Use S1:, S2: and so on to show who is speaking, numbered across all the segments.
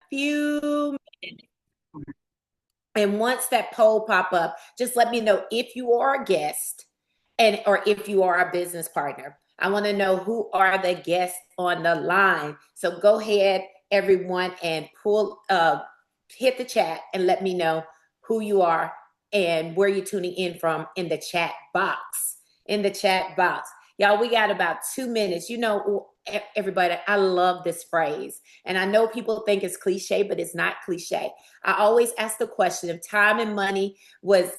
S1: few minutes. And once that poll pop up, just let me know if you are a guest and or if you are a business partner. I want to know who are the guests on the line. So go ahead, everyone, and hit the chat and let me know who you are and where you're tuning in from in the chat box. In the chat box. Y'all, we got about 2 minutes. You know, everybody, I love this phrase. And I know people think it's cliche, but it's not cliche. I always ask the question, if time and money was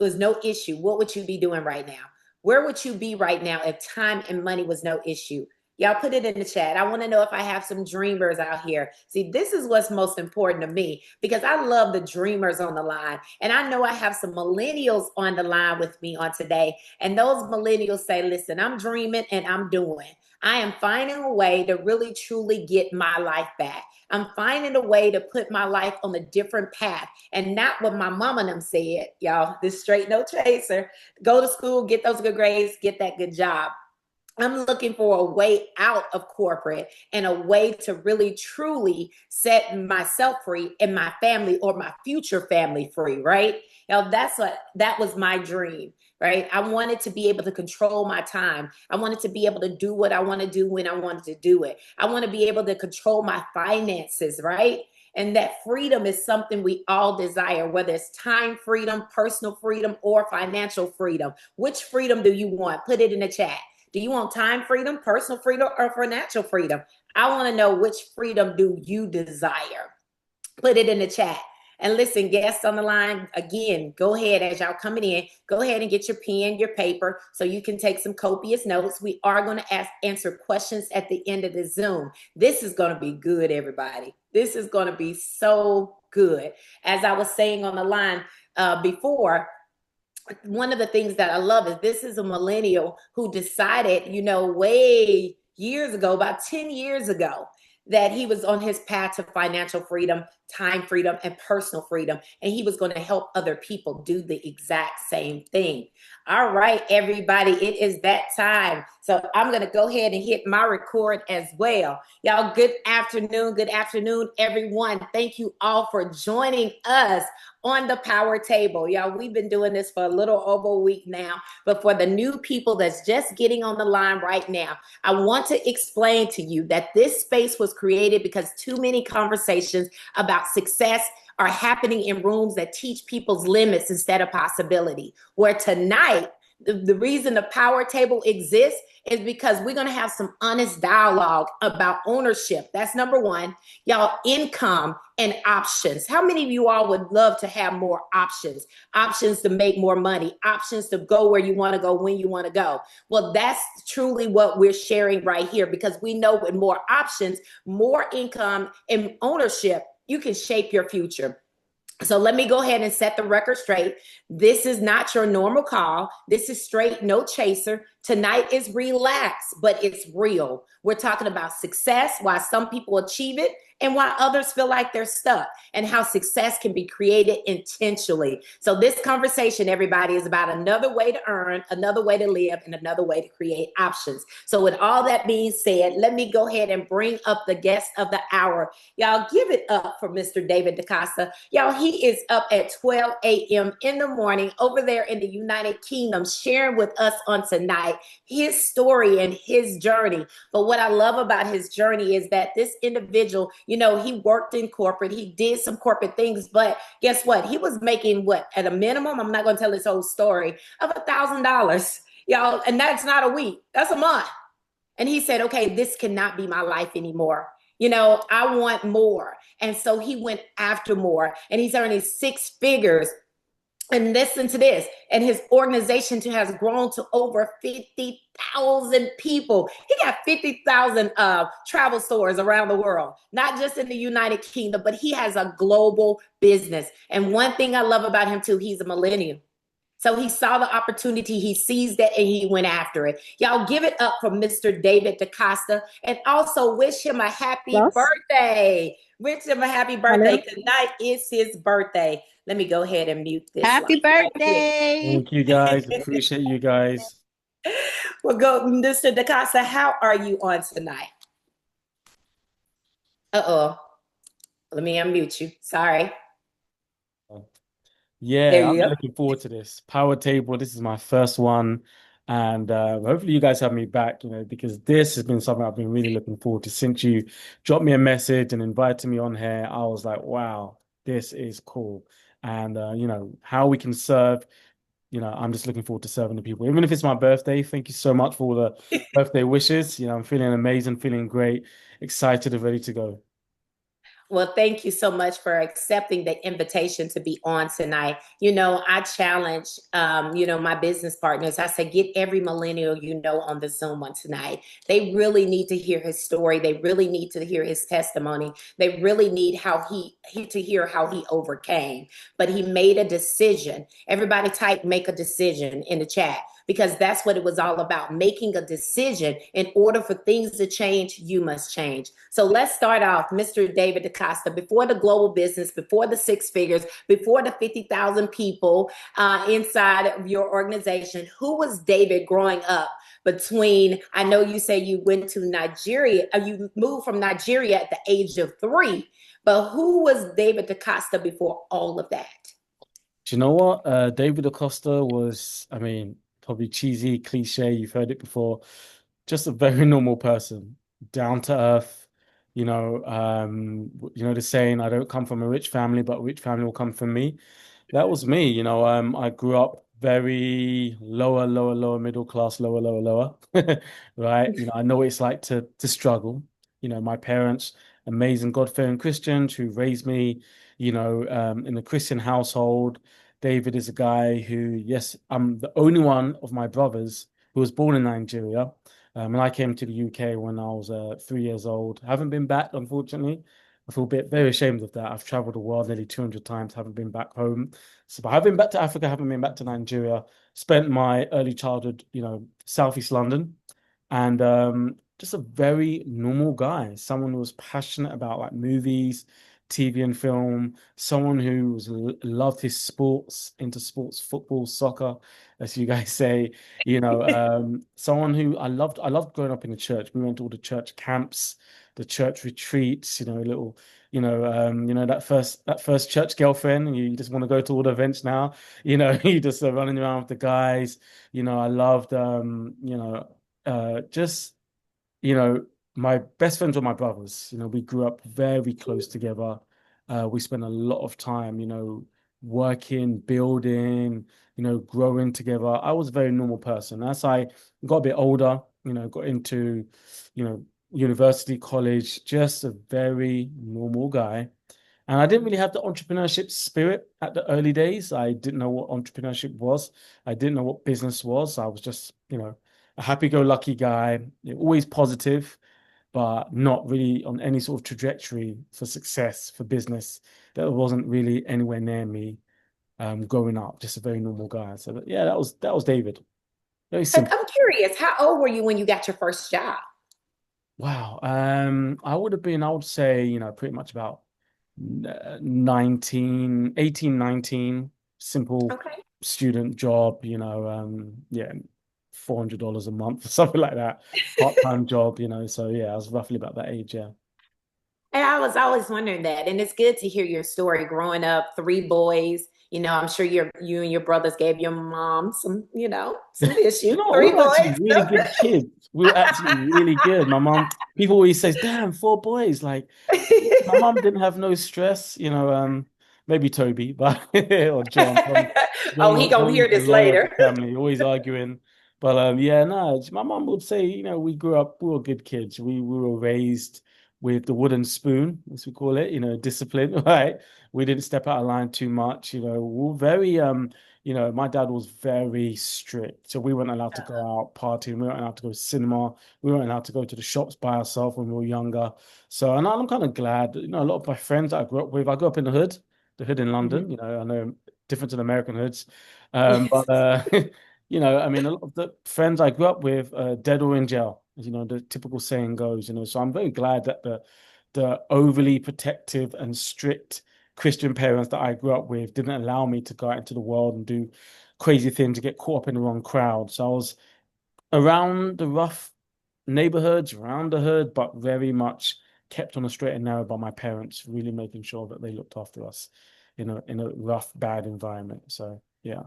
S1: no issue, what would you be doing right now? Where would you be right now if time and money was no issue? Y'all put it in the chat. I want to know if I have some dreamers out here. See, this is what's most important to me because I love the dreamers on the line. And I know I have some millennials on the line with me on today. And those millennials say, listen, I'm dreaming and I'm doing. I am finding a way to really, truly get my life back. I'm finding a way to put my life on a different path and not what my mama and them said, y'all, this straight no chaser. Go to school, get those good grades, get that good job. I'm looking for a way out of corporate and a way to really truly set myself free and my family or my future family free, right? That was my dream, right? I wanted to be able to control my time. I wanted to be able to do what I want to do when I wanted to do it. I want to be able to control my finances, right? And that freedom is something we all desire, whether it's time freedom, personal freedom, or financial freedom. Which freedom do you want? Put it in the chat. Do you want time freedom, personal freedom, or financial freedom? I want to know which freedom do you desire? Put it in the chat. And listen, guests on the line, again, go ahead as y'all coming in, go ahead and get your pen, your paper, so you can take some copious notes. We are going to answer questions at the end of the Zoom. This is going to be good, everybody. This is going to be so good. As I was saying on the line before, one of the things that I love is this is a millennial who decided, way years ago, about 10 years ago, that he was on his path to financial freedom, time freedom, and personal freedom. And he was going to help other people do the exact same thing. All right, everybody, it is that time. So I'm going to go ahead and hit my record as well. Y'all, good afternoon. Good afternoon, everyone. Thank you all for joining us on the power table. Y'all, we've been doing this for a little over a week now, but for the new people that's just getting on the line right now, I want to explain to you that this space was created because too many conversations about success are happening in rooms that teach people's limits instead of possibility. Where tonight, the reason the power table exists is because we're going to have some honest dialogue about ownership. That's number one. Y'all, income and options. How many of you all would love to have more options? Options to make more money, options to go where you want to go, when you want to go. Well, that's truly what we're sharing right here, because we know with more options, more income and ownership, you can shape your future. So let me go ahead and set the record straight. This is not your normal call. This is straight, no chaser. Tonight is relaxed, but it's real. We're talking about success, why some people achieve it, and why others feel like they're stuck, and how success can be created intentionally. So this conversation, everybody, is about another way to earn, another way to live, and another way to create options. So with all that being said, let me go ahead and bring up the guest of the hour. Y'all, give it up for Mr. David Dacosta. Y'all, he is up at 12 a.m. in the morning over there in the United Kingdom, sharing with us on tonight his story and his journey. But what I love about his journey is that this individual, he worked in corporate, he did some corporate things, but guess what? He was making what, at a minimum, I'm not going to tell his whole story, of $1,000, y'all. And that's not a week, that's a month. And he said, okay, this cannot be my life anymore. I want more. And so he went after more, and he's earning six figures. And listen to this, and his organization has grown to over 50,000 people. He got 50,000 travel stores around the world, not just in the United Kingdom, but he has a global business. And one thing I love about him too, he's a millennial. So he saw the opportunity, he seized it, and he went after it. Y'all, give it up for Mr. David Dacosta, and also wish him a happy birthday. Wish him a happy birthday.
S2: Hello.
S1: Tonight is his birthday. Let me go ahead and mute this.
S2: Happy birthday.
S3: Thank you, guys. Appreciate you guys.
S1: Well, go, Mr. Dacosta, how are you on tonight? Uh-oh. Let me unmute you. Sorry. There
S3: Yeah, I'm
S1: you go.
S3: looking forward to this power table. This is my first one, and hopefully you guys have me back. Because this has been something I've been really looking forward to since you dropped me a message and invited me on here. I was like, wow, this is cool, and how we can serve. I'm just looking forward to serving the people, even if it's my birthday. Thank you so much for all the birthday wishes. I'm feeling amazing, feeling great, excited, and ready to go.
S1: Well, thank you so much for accepting the invitation to be on tonight. I challenge, my business partners. I say, get every millennial on the Zoom on tonight. They really need to hear his story. They really need to hear his testimony. They really need how he to hear how he overcame. But he made a decision. Everybody type "make a decision" in the chat because that's what it was all about, making a decision. In order for things to change, you must change. So let's start off, Mr. David Dacosta, before the global business, before the six figures, before the 50,000 people inside of your organization. Who was David growing up? I know you say you went to Nigeria, you moved from Nigeria at the age of 3, but who was David Dacosta before all of that?
S3: Do you know what? David Acosta was, I mean, probably cheesy, cliche. You've heard it before. Just a very normal person, down to earth. The saying, I don't come from a rich family, but a rich family will come from me. That was me. I grew up very lower, lower, lower middle class, lower, lower, lower. Right. I know what it's like to struggle. My parents, amazing God-fearing Christians who raised me, in a Christian household. David is a guy who, yes, I'm the only one of my brothers who was born in Nigeria. And I came to the UK when I was 3 years old. Haven't been back, unfortunately. I feel very ashamed of that. I've traveled the world nearly 200 times, haven't been back home. So, but I've been back to Africa, haven't been back to Nigeria. Spent my early childhood, Southeast London, and just a very normal guy. Someone who was passionate about like movies, TV and film. Someone who loved his sports, into sports, football, soccer, as you guys say. Someone who I loved growing up in the church. We went to all the church camps, the church retreats, little, that first church girlfriend, and you just want to go to all the events now, you just running around with the guys. I loved just you know, my best friends were my brothers. We grew up very close together. We spent a lot of time, working, building, growing together. I was a very normal person. As I got a bit older, got into, university, college, just a very normal guy. And I didn't really have the entrepreneurship spirit at the early days. I didn't know what entrepreneurship was. I didn't know what business was. I was just, a happy-go-lucky guy, always positive, but not really on any sort of trajectory for success, for business. That wasn't really anywhere near me growing up. Just a very normal guy. So yeah, that was David. Very simple.
S1: I'm curious, how old were you when you got your first job?
S3: Wow. I would say, pretty much about 19, 18, 19, simple
S1: Okay.
S3: student job, yeah, $400 a month, something like that. Part-time job, so yeah, I was roughly about that age, yeah.
S1: And I was always wondering that. And it's good to hear your story growing up, 3 boys. I'm sure you and your brothers gave your mom some
S3: You
S1: issues.
S3: know what? We
S1: Three
S3: were actually
S1: boys.
S3: really good kids. We were actually really good. My mom, people always says, "Damn, 4 boys!" Like, my mom didn't have no stress. Maybe Toby, but or John.
S1: Oh, he gonna
S3: John was
S1: hear
S3: the
S1: this
S3: lawyer of the
S1: later.
S3: family, always arguing. But yeah, no, my mom would say, we grew up, we were good kids. We were raised with the wooden spoon, as we call it, discipline, right? We didn't step out of line too much. We were very my dad was very strict. So we weren't allowed to go out partying. We weren't allowed to go to cinema. We weren't allowed to go to the shops by ourselves when we were younger. So, and I'm kind of glad, a lot of my friends that I grew up with, I grew up in the hood in
S1: Mhm.
S3: London, I know different than American hoods.
S1: Yes.
S3: But I mean, a lot of the friends I grew up with, dead or in jail, as the typical saying goes, so I'm very glad that the overly protective and strict Christian parents that I grew up with didn't allow me to go out into the world and do crazy things to get caught up in the wrong crowd. So I was around the rough neighborhoods, around the hood, but very much kept on a straight and narrow by my parents, really making sure that they looked after us in a rough, bad environment. So yeah.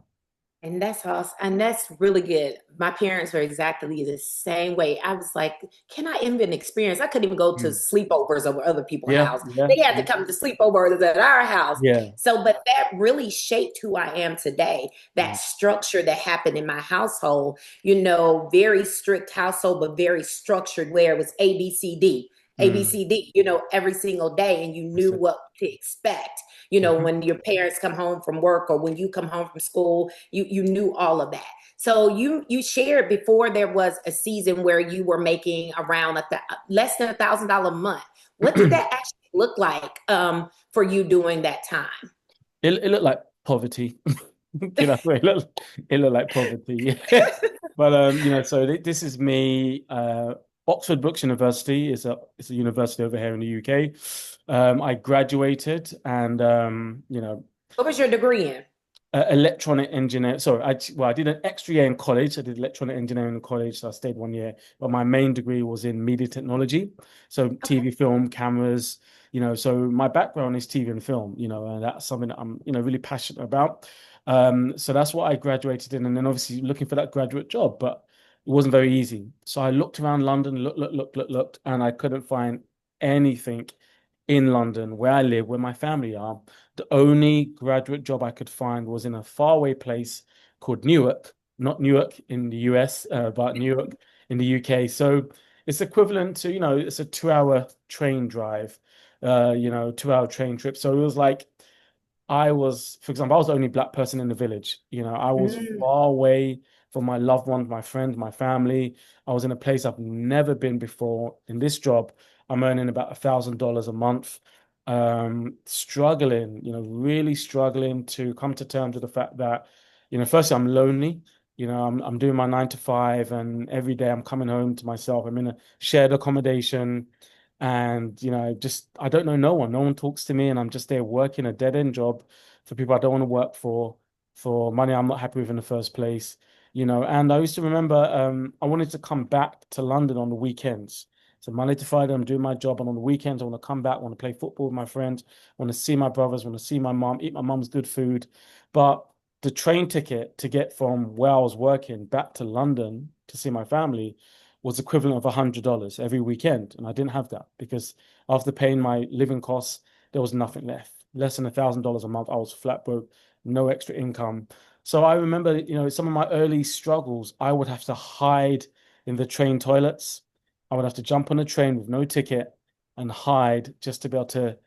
S1: And that's awesome. And that's really good. My parents were exactly the same way. I was like, can I even experience? I couldn't even go to
S3: Mm.
S1: sleepovers over other people's
S3: Yeah,
S1: house.
S3: yeah,
S1: They had to come to sleepovers at our house.
S3: yeah.
S1: So, but that really shaped who I am today. That
S3: Mm.
S1: structure that happened in my household, very strict household, but very structured where it was A, B, C, D. A, B,
S3: Mm.
S1: C, D, every single day, and you
S3: That's
S1: knew
S3: it.
S1: what to expect.
S3: Mhm.
S1: When your parents come home from work or when you come home from school, you knew all of that. So you shared before there was a season where you were making around less than $1,000 a month. What did that actually look like for you during that time?
S3: It looked like poverty. It looked like poverty. But so this is me. Oxford Brookes University is a university over here in the UK. I graduated and
S1: What was your degree in?
S3: electronic engineer. Sorry, I did an extra year in college. I did electronic engineering in college, so I stayed 1 year. But my main degree was in media technology, so
S1: Okay.
S3: TV, film, cameras. So my background is TV and film. And that's something that I'm really passionate about. So that's what I graduated in, and then obviously looking for that graduate job, but it wasn't very easy. So I looked around London, looked, and I couldn't find anything in London where I live, where my family are. The only graduate job I could find was in a faraway place called Newark, not Newark in the US, but Newark in the UK. So it's equivalent to, it's a 2 hour train drive, 2 hour train trip. So it was like for example, I was the only black person in the village. I was
S1: Mm,
S3: far away from my loved ones, my friends, my family. I was in a place I've never been before. In this job, I'm earning about $1,000 a month. Struggling, really struggling to come to terms with the fact that, firstly, I'm lonely. I'm doing my 9 to 5, and every day I'm coming home to myself. I'm in a shared accommodation. And, just I don't know no one. No one talks to me, and I'm just there working a dead-end job for people I don't want to work for money I'm not happy with in the first place. And I used to remember I wanted to come back to London on the weekends. So Monday to Friday, I'm doing my job, and on the weekends, I want to come back, want to play football with my friends, want to see my brothers, want to see my mom, eat my mom's good food. But the train ticket to get from where I was working back to London to see my family was equivalent of $100 every weekend. And I didn't have that because after paying my living costs, there was nothing left. Less than $1,000 a month. I was flat broke, no extra income. So I remember, some of my early struggles, I would have to hide in the train toilets. I would have to jump on a train with no ticket and hide just to be able to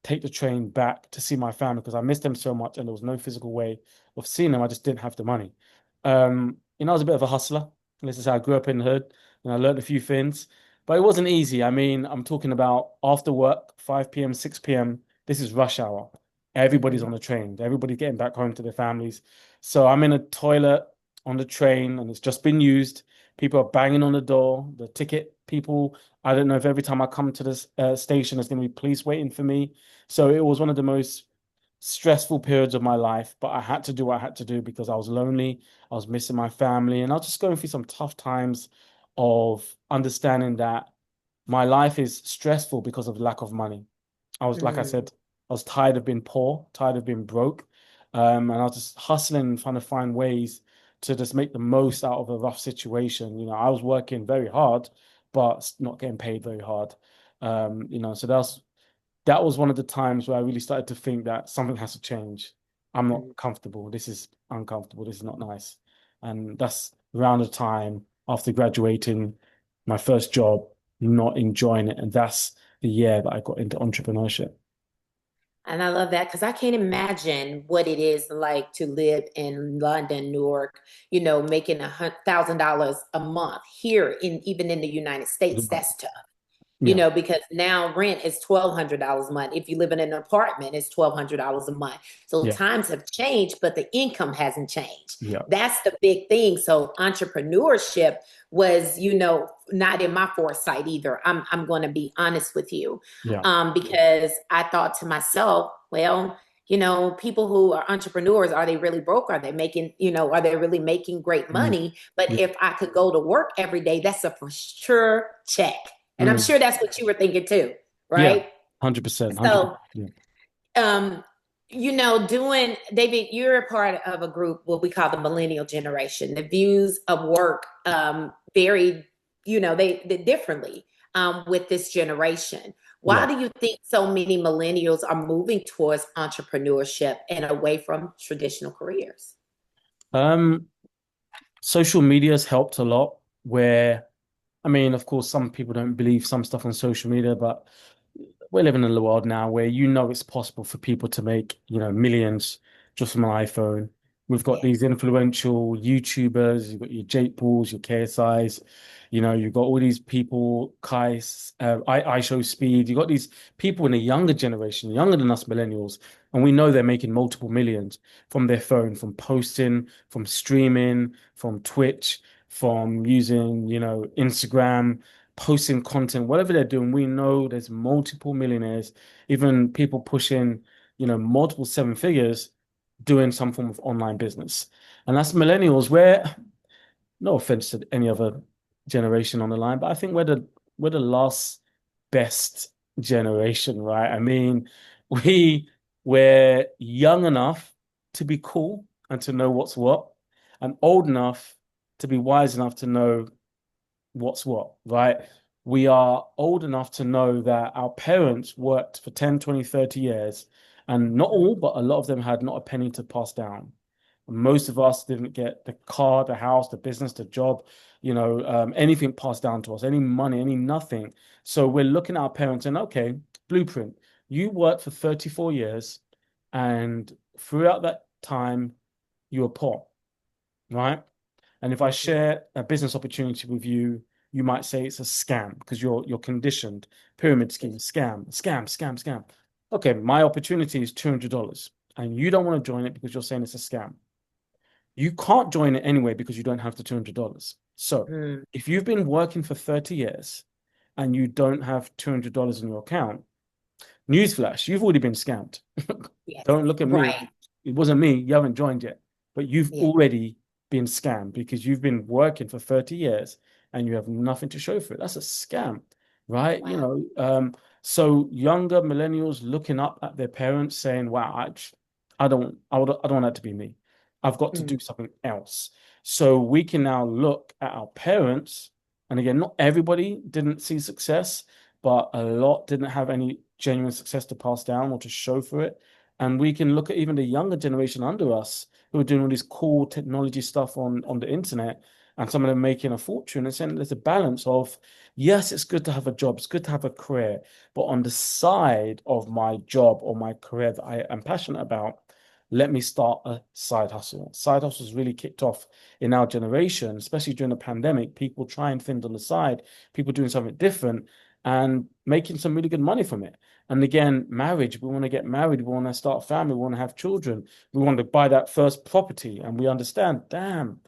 S3: take the train back to see my family because I missed them so much and there was no physical way of seeing them. I just didn't have the money. I was a bit of a hustler. This is how I grew up in the hood and I learned a few things, but it wasn't easy. I mean, I'm talking about after work, 5 p.m., 6 p.m. This is rush hour. Everybody's
S1: mhm,
S3: on the train. Everybody's getting back home to their families. So I'm in a toilet on the train and it's just been used. People are banging on the door. The ticket people, I don't know if every time I come to this station, there's going to be police waiting for me. So it was one of the most stressful periods of my life, but I had to do what I had to do because I was lonely. I was missing my family, and I was just going through some tough times of understanding that my life is stressful because of lack of money. Like I
S1: mm.
S3: said, I was tired of being poor, tired of being broke. And I was just hustling and trying to find ways to just make the most out of a rough situation. I was working very hard, but not getting paid very hard. So that was one of the times where I really started to think that something has to change. I'm not comfortable. This is uncomfortable. This is not nice. And that's around the time after graduating my first job, not enjoying it. And that's the year that I got into entrepreneurship.
S1: And I love that because I can't imagine what it is like to live in London, Newark, making $1,000 a month here even in the United States.
S3: Yeah.
S1: That's tough.
S3: Yeah.
S1: Because now rent is $1,200 a month. If you live in an apartment, it's $1,200 a month. So
S3: Yeah.
S1: times have changed, but the income hasn't changed.
S3: Yeah.
S1: That's the big thing. So entrepreneurship was, not in my foresight either. I'm going to be honest with you,
S3: Yeah.
S1: because I thought to myself, well, people who are entrepreneurs, are they really broke? Are they making, are they really making great
S3: Mm.
S1: money? But
S3: Yeah.
S1: if I could go to work every day, that's a for sure check. And I'm
S3: Mm.
S1: sure that's what you were thinking too,
S3: Yeah,
S1: right?
S3: 100%, 100%.
S1: So,
S3: Yeah.
S1: um, doing David, you're a part of a group what we call the millennial generation. The views of work vary, they differently with this generation. Why
S3: Yeah.
S1: do you think so many millennials are moving towards entrepreneurship and away from traditional careers?
S3: Um, Social media has helped a lot where I mean, of course, some people don't believe some stuff on social media, but we're living in a world now where it's possible for people to make, millions just from an iPhone. We've got
S1: Yes.
S3: these influential YouTubers, you've got your Jake Pauls, your KSIs, you've got all these people, Kais, I Show Speed. You've got these people in a younger generation, younger than us millennials, and we know they're making multiple millions from their phone, from posting, from streaming, from Twitch, from using, Instagram, posting content, whatever they're doing, we know there's multiple millionaires, even people pushing, multiple seven figures doing some form of online business. And that's millennials, where no offense to any other generation on the line, but I think we're the last best generation, right? I mean, we we're young enough to be cool and to know what's what, and old enough to be wise enough to know what's what, right? We are old enough to know that our parents worked for 10, 20, 30 years, and not all, but a lot of them had not a penny to pass down. Most of us didn't get the car, the house, the business, the job, anything passed down to us, any money, any nothing. So we're looking at our parents and, okay, blueprint. You worked for 34 years, and throughout that time, you were poor, right? And if I
S1: Mhm.
S3: share a business opportunity with you, you might say it's a scam because you're conditioned. Pyramid scheme, scam, scam, scam, scam. Okay, my opportunity is $200, and you don't want to join it because you're saying it's a scam. You can't join it anyway because you don't have the $200. So
S1: Mm,
S3: if you've been working for 30 years and you don't have $200 in your account, newsflash, you've already been scammed.
S1: yes.
S3: Don't look at me.
S1: Right.
S3: It wasn't me. You haven't joined yet, but you've
S1: Yeah.
S3: already been scammed because you've been working for 30 years and you have nothing to show for it. That's a scam, right?
S1: Wow.
S3: So younger millennials looking up at their parents saying, wow, I don't want that to be me. I've got to
S1: Mm,
S3: do something else. So we can now look at our parents. And again, not everybody didn't see success, but a lot didn't have any genuine success to pass down or to show for it. And we can look at even the younger generation under us who are doing all this cool technology stuff on the internet, and some of them making a fortune, and saying there's a balance of, yes, it's good to have a job, it's good to have a career, but on the side of my job or my career that I am passionate about, let me start a side hustle. Side hustles really kicked off in our generation, especially during the pandemic. People trying things on the side, people doing something different and making some really good money from it. And again, marriage, we want to get married, we want to start a family, we want to have children, we want to buy that first property. And we understand, damn,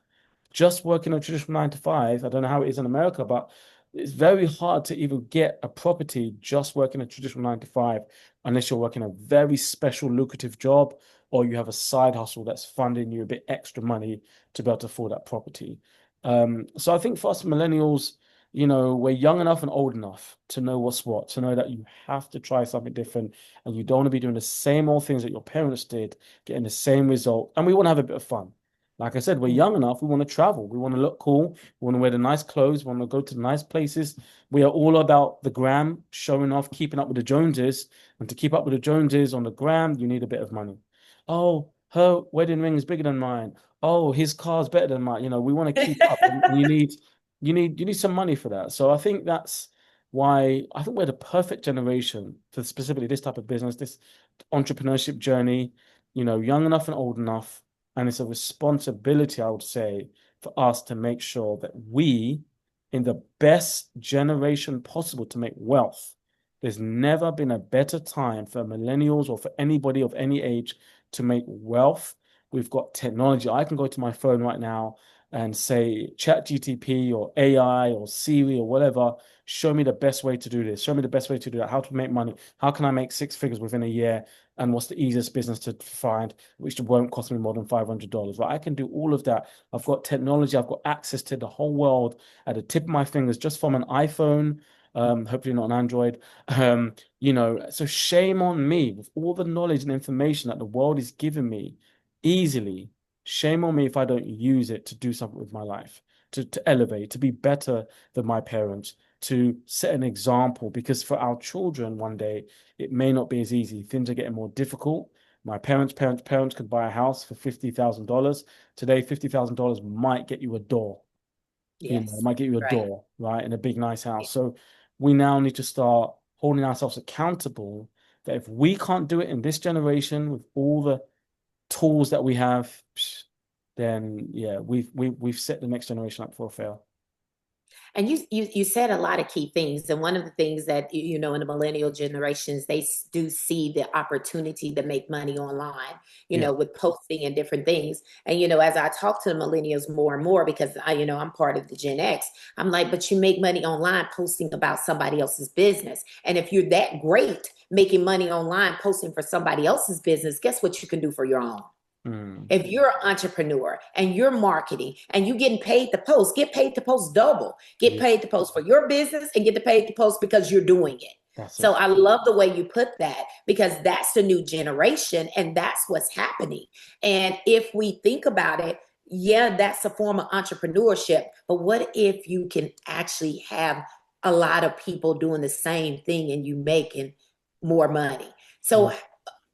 S3: just working a traditional 9 to 5, I don't know how it is in America, but it's very hard to even get a property just working a traditional 9 to 5 unless you're working a very special, lucrative job or you have a side hustle that's funding you a bit extra money to be able to afford that property. So I think for us millennials, we're young enough and old enough to know what's what, to know that you have to try something different and you don't want to be doing the same old things that your parents did, getting the same result. And we want to have a bit of fun. Like I said, we're
S1: mm,
S3: young enough. We want to travel. We want to look cool. We want to wear the nice clothes. We want to go to nice places. We are all about the gram, showing off, keeping up with the Joneses. And to keep up with the Joneses on the gram, you need a bit of money. Oh, her wedding ring is bigger than mine. Oh, his car's better than mine. We want to keep up, and you need some money for that. So I think that's why I think we're the perfect generation for specifically this type of business, this entrepreneurship journey. Young enough and old enough. And it's a responsibility, I would say, for us to make sure that we, in the best generation possible to make wealth, there's never been a better time for millennials or for anybody of any age to make wealth. We've got technology. I can go to my phone right now and say, ChatGTP or AI or Siri or whatever, show me the best way to do this. Show me the best way to do that. How to make money. How can I make 6 figures within a year? And what's the easiest business to find, which won't cost me more than $500, right? I can do all of that. I've got technology. I've got access to the whole world at the tip of my fingers just from an iPhone. hopefully not an Android. So shame on me with all the knowledge and information that the world is giving me easily. Shame on me if I don't use it to do something with my life, to elevate, to be better than my parents, to set an example. Because for our children one day, it may not be as easy. Things are getting more difficult. My parents could buy a house for $50,000. Today, $50,000 might get you a door. It
S1: Yes.
S3: might get you a
S1: Right.
S3: door, right, in a big, nice house. So we now need to start holding ourselves accountable that if we can't do it in this generation with all the tools that we have, then yeah, we've set the next generation up for a fail.
S1: And you said a lot of key things, and one of the things that in the millennial generations they do see the opportunity to make money online,
S3: Yeah.
S1: with posting and different things. And as I talk to the millennials more and more, because I'm part of the Gen X, I'm like, but you make money online posting about somebody else's business, and if you're that great making money online posting for somebody else's business, guess what you can do for your own?
S3: Mm,
S1: If you're an entrepreneur and you're marketing and you getting paid to post, get paid to post double. Get
S3: yeah,
S1: paid to post for your business and get paid to post because you're doing it.
S3: that's
S1: So
S3: it.
S1: I love the way you put that because that's the new generation and that's what's happening. And if we think about it, yeah, that's a form of entrepreneurship. But what if you can actually have a lot of people doing the same thing and you making more money?
S3: Mm.
S1: So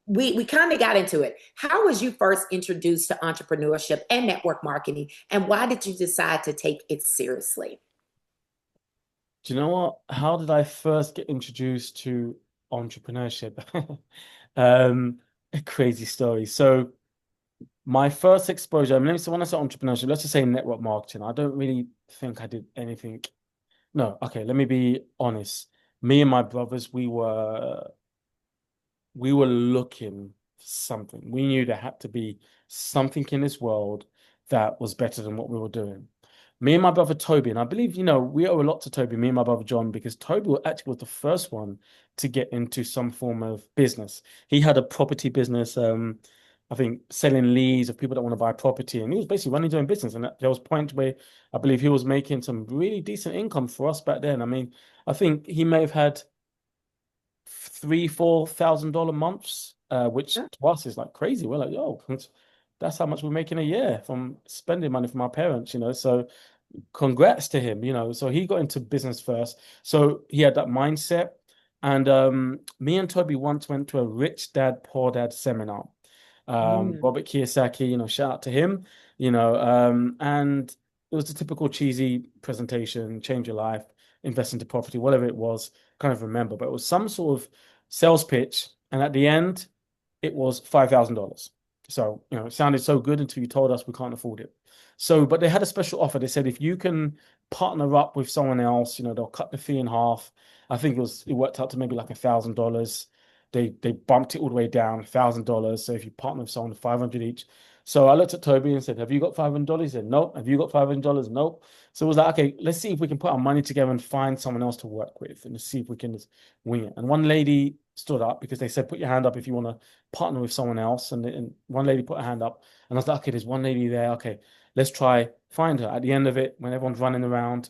S1: we kind of got into it. How was you first introduced to entrepreneurship and network marketing, and why did you decide to take it seriously?
S3: Do you know what? How did I first get introduced to entrepreneurship? Um, a crazy story. So my first exposure, I mean, when I say entrepreneurship, let's just say network marketing. I don't really think I did anything. No, okay, let me be honest. Me and my brothers, we were looking for something. We knew there had to be something in this world that was better than what we were doing. Me and my brother Toby, and I believe, we owe a lot to Toby, me and my brother John, because Toby actually was the first one to get into some form of business. He had a property business, I think selling leads of people that want to buy property, and he was basically running his own business. And there was points where I believe he was making some really decent income for us back then. I mean, I think he may have had $3,000, $4,000 months, which to us is like crazy. We're like, yo, that's how much we're making a year from spending money from our parents, So congrats to him, So he got into business first. So he had that mindset. And me and Toby once went to a rich dad, poor dad seminar.
S1: Mm,
S3: Robert Kiyosaki, shout out to him, and it was the typical cheesy presentation, change your life, invest into property, whatever it was, can't even remember, but it was some sort of sales pitch. And at the end, it was $5,000. So, it sounded so good until you told us we can't afford it. So, but they had a special offer. They said if you can partner up with someone else, they'll cut the fee in half. I think it worked out to maybe like $1,000. They bumped it all the way down, $1,000. So if you partner with someone, 500 each. So I looked at Toby and said, "Have you got $500?" He said, "Nope." "Have you got $500?" "Nope." So it was like, okay, let's see if we can put our money together and find someone else to work with and see if we can just wing it. And one lady stood up because they said, put your hand up if you want to partner with someone else. And one lady put her hand up. And I was like, okay, there's one lady there. Okay, let's try find her. At the end of it, when everyone's running around,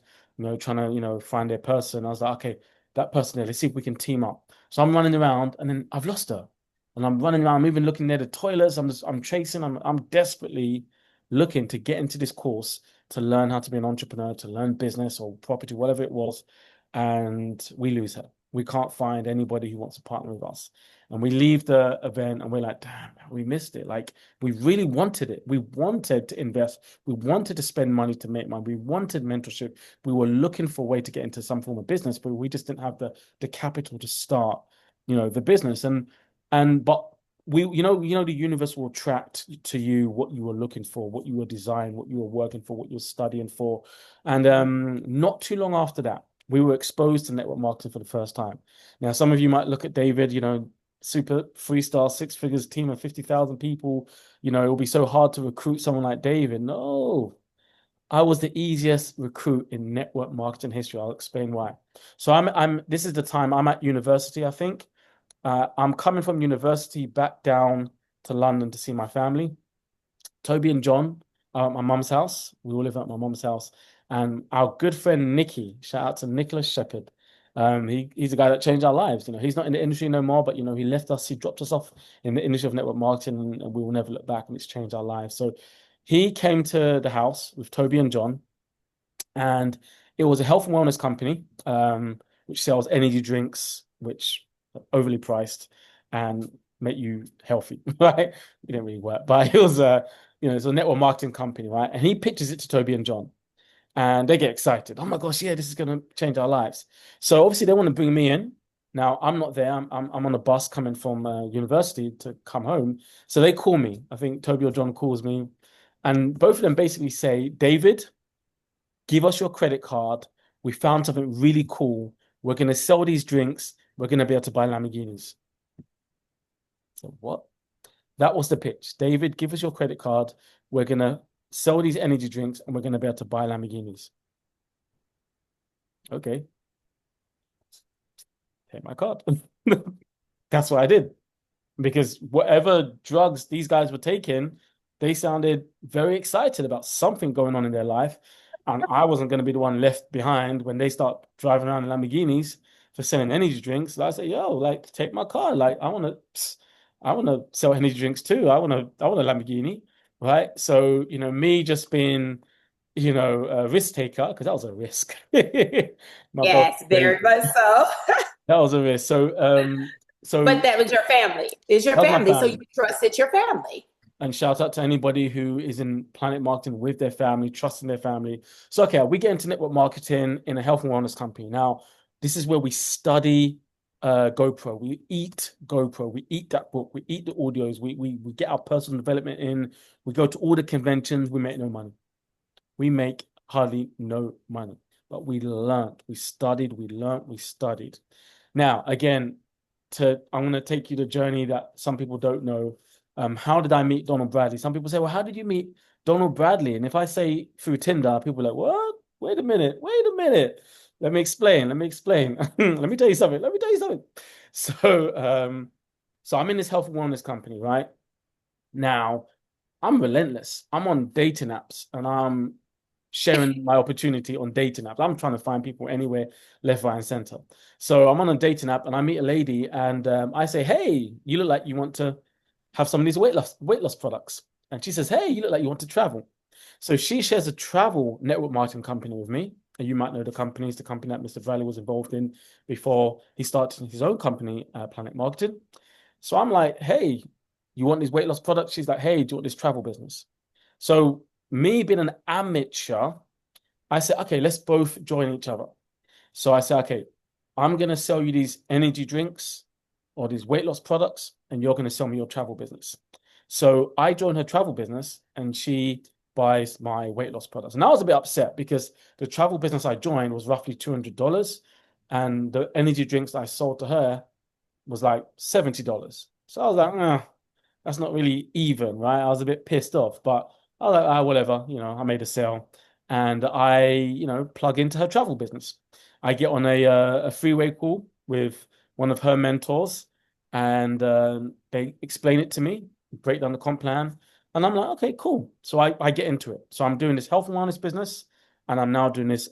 S3: trying to, find their person, I was like, okay, that person there, let's see if we can team up. So I'm running around and then I've lost her. And I'm running around, I'm even looking near the toilets. I'm chasing, I'm desperately looking to get into this course to learn how to be an entrepreneur, to learn business or property, whatever it was. And we lose her. We can't find anybody who wants to partner with us. And we leave the event and we're like, damn, we missed it. Like, we really wanted it. We wanted to invest. We wanted to spend money to make money. We wanted mentorship. We were looking for a way to get into some form of business, but we just didn't have the capital to start, the business. But the universe will attract to you what you were looking for, what you were designed, what you were working for, what you were studying for. And not too long after that, we were exposed to network marketing for the first time. Now, some of you might look at David, super freestyle, six figures team of 50,000 people. It will be so hard to recruit someone like David. No, I was the easiest recruit in network marketing history. I'll explain why. So this is the time I'm at university, I think. I'm coming from university back down to London to see my family. Toby and John are at my mum's house. We all live at my mum's house. And our good friend Nikki, shout out to Nicholas Shepherd. He's a guy that changed our lives. He's not in the industry no more, but he left us, he dropped us off in the industry of network marketing, and we will never look back, and it's changed our lives. So he came to the house with Toby and John, and it was a health and wellness company, which sells energy drinks, which are overly priced and make you healthy, right? It didn't really work, but it's a network marketing company, right? And he pitches it to Toby and John, and they get excited. Oh my gosh, yeah, this is going to change our lives. So obviously they want to bring me in. Now I'm not there. I'm on a bus coming from university to come home. So they call me. I think Toby or John calls me, and both of them basically say, David, give us your credit card. We found something really cool. We're going to sell these drinks. We're going to be able to buy Lamborghinis. So what? That was the pitch. David, give us your credit card. We're going to sell these energy drinks and we're going to be able to buy Lamborghinis. Okay, take my card. That's what I did. Because whatever drugs these guys were taking, they sounded very excited about something going on in their life. And I wasn't going to be the one left behind when they start driving around in Lamborghinis for selling energy drinks. So I say, yo, like, take my car. Like, I want to sell energy drinks too. I want a Lamborghini, right? So, me just being, a risk taker, because that was a risk. My brother,
S1: Yes, very much so.
S3: that was a risk. So
S1: But that was your family. It's your
S3: that was my
S1: family. So you
S3: family.
S1: trusted your family.
S3: And shout out to anybody who is in planet marketing with their family, trusting their family. So, okay, we get into network marketing in a health and wellness company. Now, this is where we study GoPro. We eat GoPro. We eat that book. We eat the audios. We get our personal development in. We go to all the conventions. We make no money. We make hardly no money. But we learned, we studied, we learned, we studied. Now, again, I'm going to take you the journey that some people don't know. How did I meet Donald Bradley? Some people say, well, how did you meet Donald Bradley? And if I say through Tinder, people are like, what? Wait a minute. Wait a minute. Let me explain. Let me explain. Let me tell you something. Let me tell you something. So I'm in this health and wellness company, right? Now, I'm relentless. I'm on dating apps and I'm sharing my opportunity on dating apps. I'm trying to find people anywhere, left, right, and center. So I'm on a dating app and I meet a lady and I say, hey, you look like you want to have some of these weight loss products. And she says, hey, you look like you want to travel. So she shares a travel network marketing company with me. And you might know the company. It's the company that Mr. Bradley was involved in before he started his own company, Planet Marketing. So I'm like, hey, you want these weight loss products? She's like, hey, do you want this travel business? So me being an amateur, I said, okay, let's both join each other. So I said, okay, I'm going to sell you these energy drinks or these weight loss products, and you're going to sell me your travel business. So I joined her travel business and she buys my weight loss products. And I was a bit upset because the travel business I joined was roughly $200 and the energy drinks I sold to her was like $70. So I was like, that's not really even, right? I was a bit pissed off, but I was like, whatever, I made a sale and I, plug into her travel business. I get on a freeway call with one of her mentors and they explain it to me, break down the comp plan. And I'm like, okay, cool. So I get into it. So I'm doing this health and wellness business and I'm now doing this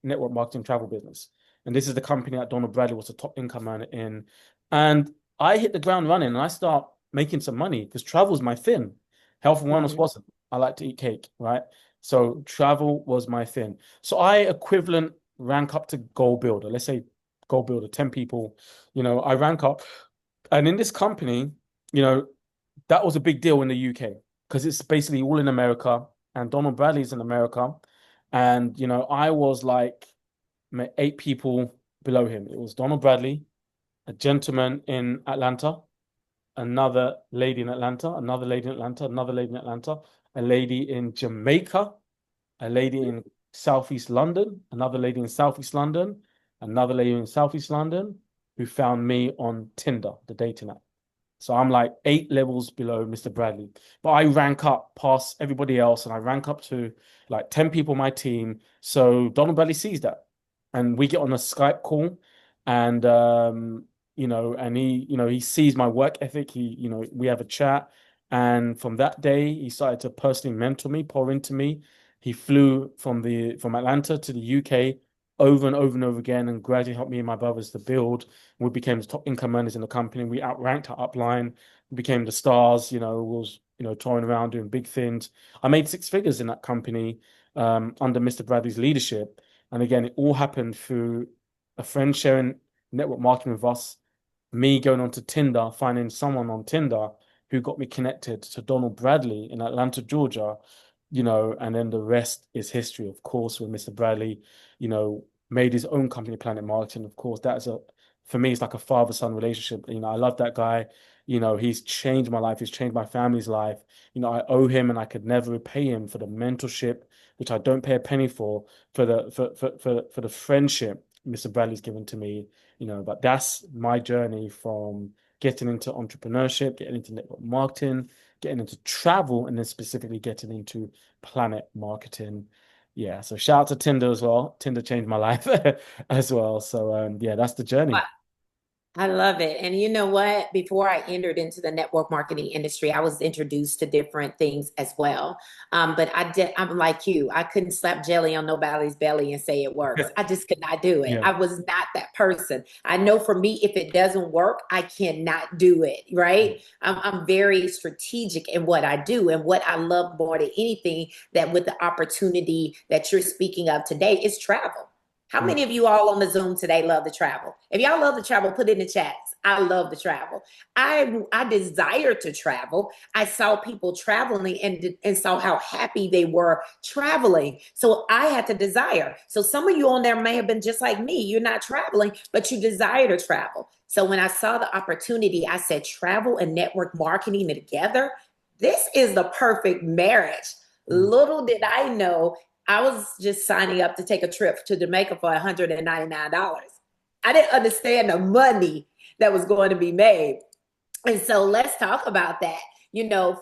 S3: network marketing travel business. And this is the company that Donald Bradley was the top income earner in. And I hit the ground running and I start making some money because travel's my thing. Health and wellness
S1: Mhm.
S3: wasn't. I like to eat cake, right? So travel was my thing. So I equivalent rank up to goal builder. Let's say goal builder, 10 people. I rank up. And in this company, you know, that was a big deal in the UK because it's basically all in America and Donald Bradley's in America. And, I was like 8 people below him. It was Donald Bradley, a gentleman in Atlanta, another lady in Atlanta, another lady in Atlanta, another lady in Atlanta, a lady in Jamaica, a lady in Southeast London, another lady in Southeast London, another lady in Southeast London who found me on Tinder, the dating app. So I'm like 8 levels below Mr. Bradley. But I rank up past everybody else and I rank up to like 10 people on my team. So Donald Bradley sees that. And we get on a Skype call and and he sees my work ethic. We have a chat. And from that day, he started to personally mentor me, pour into me. He flew from Atlanta to the UK over and over and over again, and gradually helped me and my brothers to build. We became the top income earners in the company. We outranked our upline. We became the stars. Was touring around doing big things. I made six figures in that company under Mr. Bradley's leadership. And again, it all happened through a friend sharing network marketing with us, me going onto Tinder, finding someone on Tinder who got me connected to Donald Bradley in Atlanta, Georgia, and then the rest is history, of course, with Mr. Bradley, made his own company, Planet Marketing. Of course, for me, it's like a father-son relationship. I love that guy. He's changed my life. He's changed my family's life. I owe him and I could never repay him for the mentorship, which I don't pay a penny for the friendship Mr. Bradley's given to me. But that's my journey from getting into entrepreneurship, getting into network marketing, getting into travel, and then specifically getting into Planet Marketing. Yeah, so shout out to Tinder as well. Tinder changed my life as well. So yeah, that's the journey.
S1: I love it. And you know what? Before I entered into the network marketing industry, I was introduced to different things as well. But I'm like you. I couldn't slap jelly on nobody's belly and say it works. I just could not do it.
S3: Yeah.
S1: I was not that person. I know for me, if it doesn't work, I cannot do it. Right. I'm very strategic in what I do. And what I love more than anything that with the opportunity that you're speaking of today is travel. How
S3: Yeah.
S1: many of you all on the Zoom today love to travel? If y'all love to travel, put it in the chats. I love to travel. I desire to travel. I saw people traveling and saw how happy they were traveling. So I had to desire. So some of you on there may have been just like me. You're not traveling, but you desire to travel. So when I saw the opportunity, I said travel and network marketing together. This is the perfect marriage.
S3: Mm.
S1: Little did I know I was just signing up to take a trip to Jamaica for $199. I didn't understand the money that was going to be made. And so let's talk about that.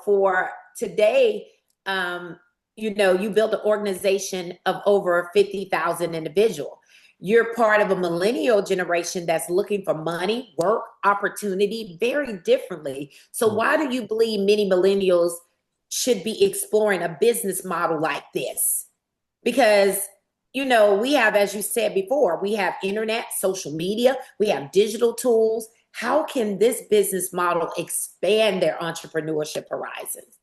S1: For today, you built an organization of over 50,000 individuals. You're part of a millennial generation that's looking for money, work, opportunity very differently. So
S3: Mm.
S1: why do you believe many millennials should be exploring a business model like this? Because we have, as you said before, we have internet, social media, we have digital tools. How can this business model expand their entrepreneurship horizons?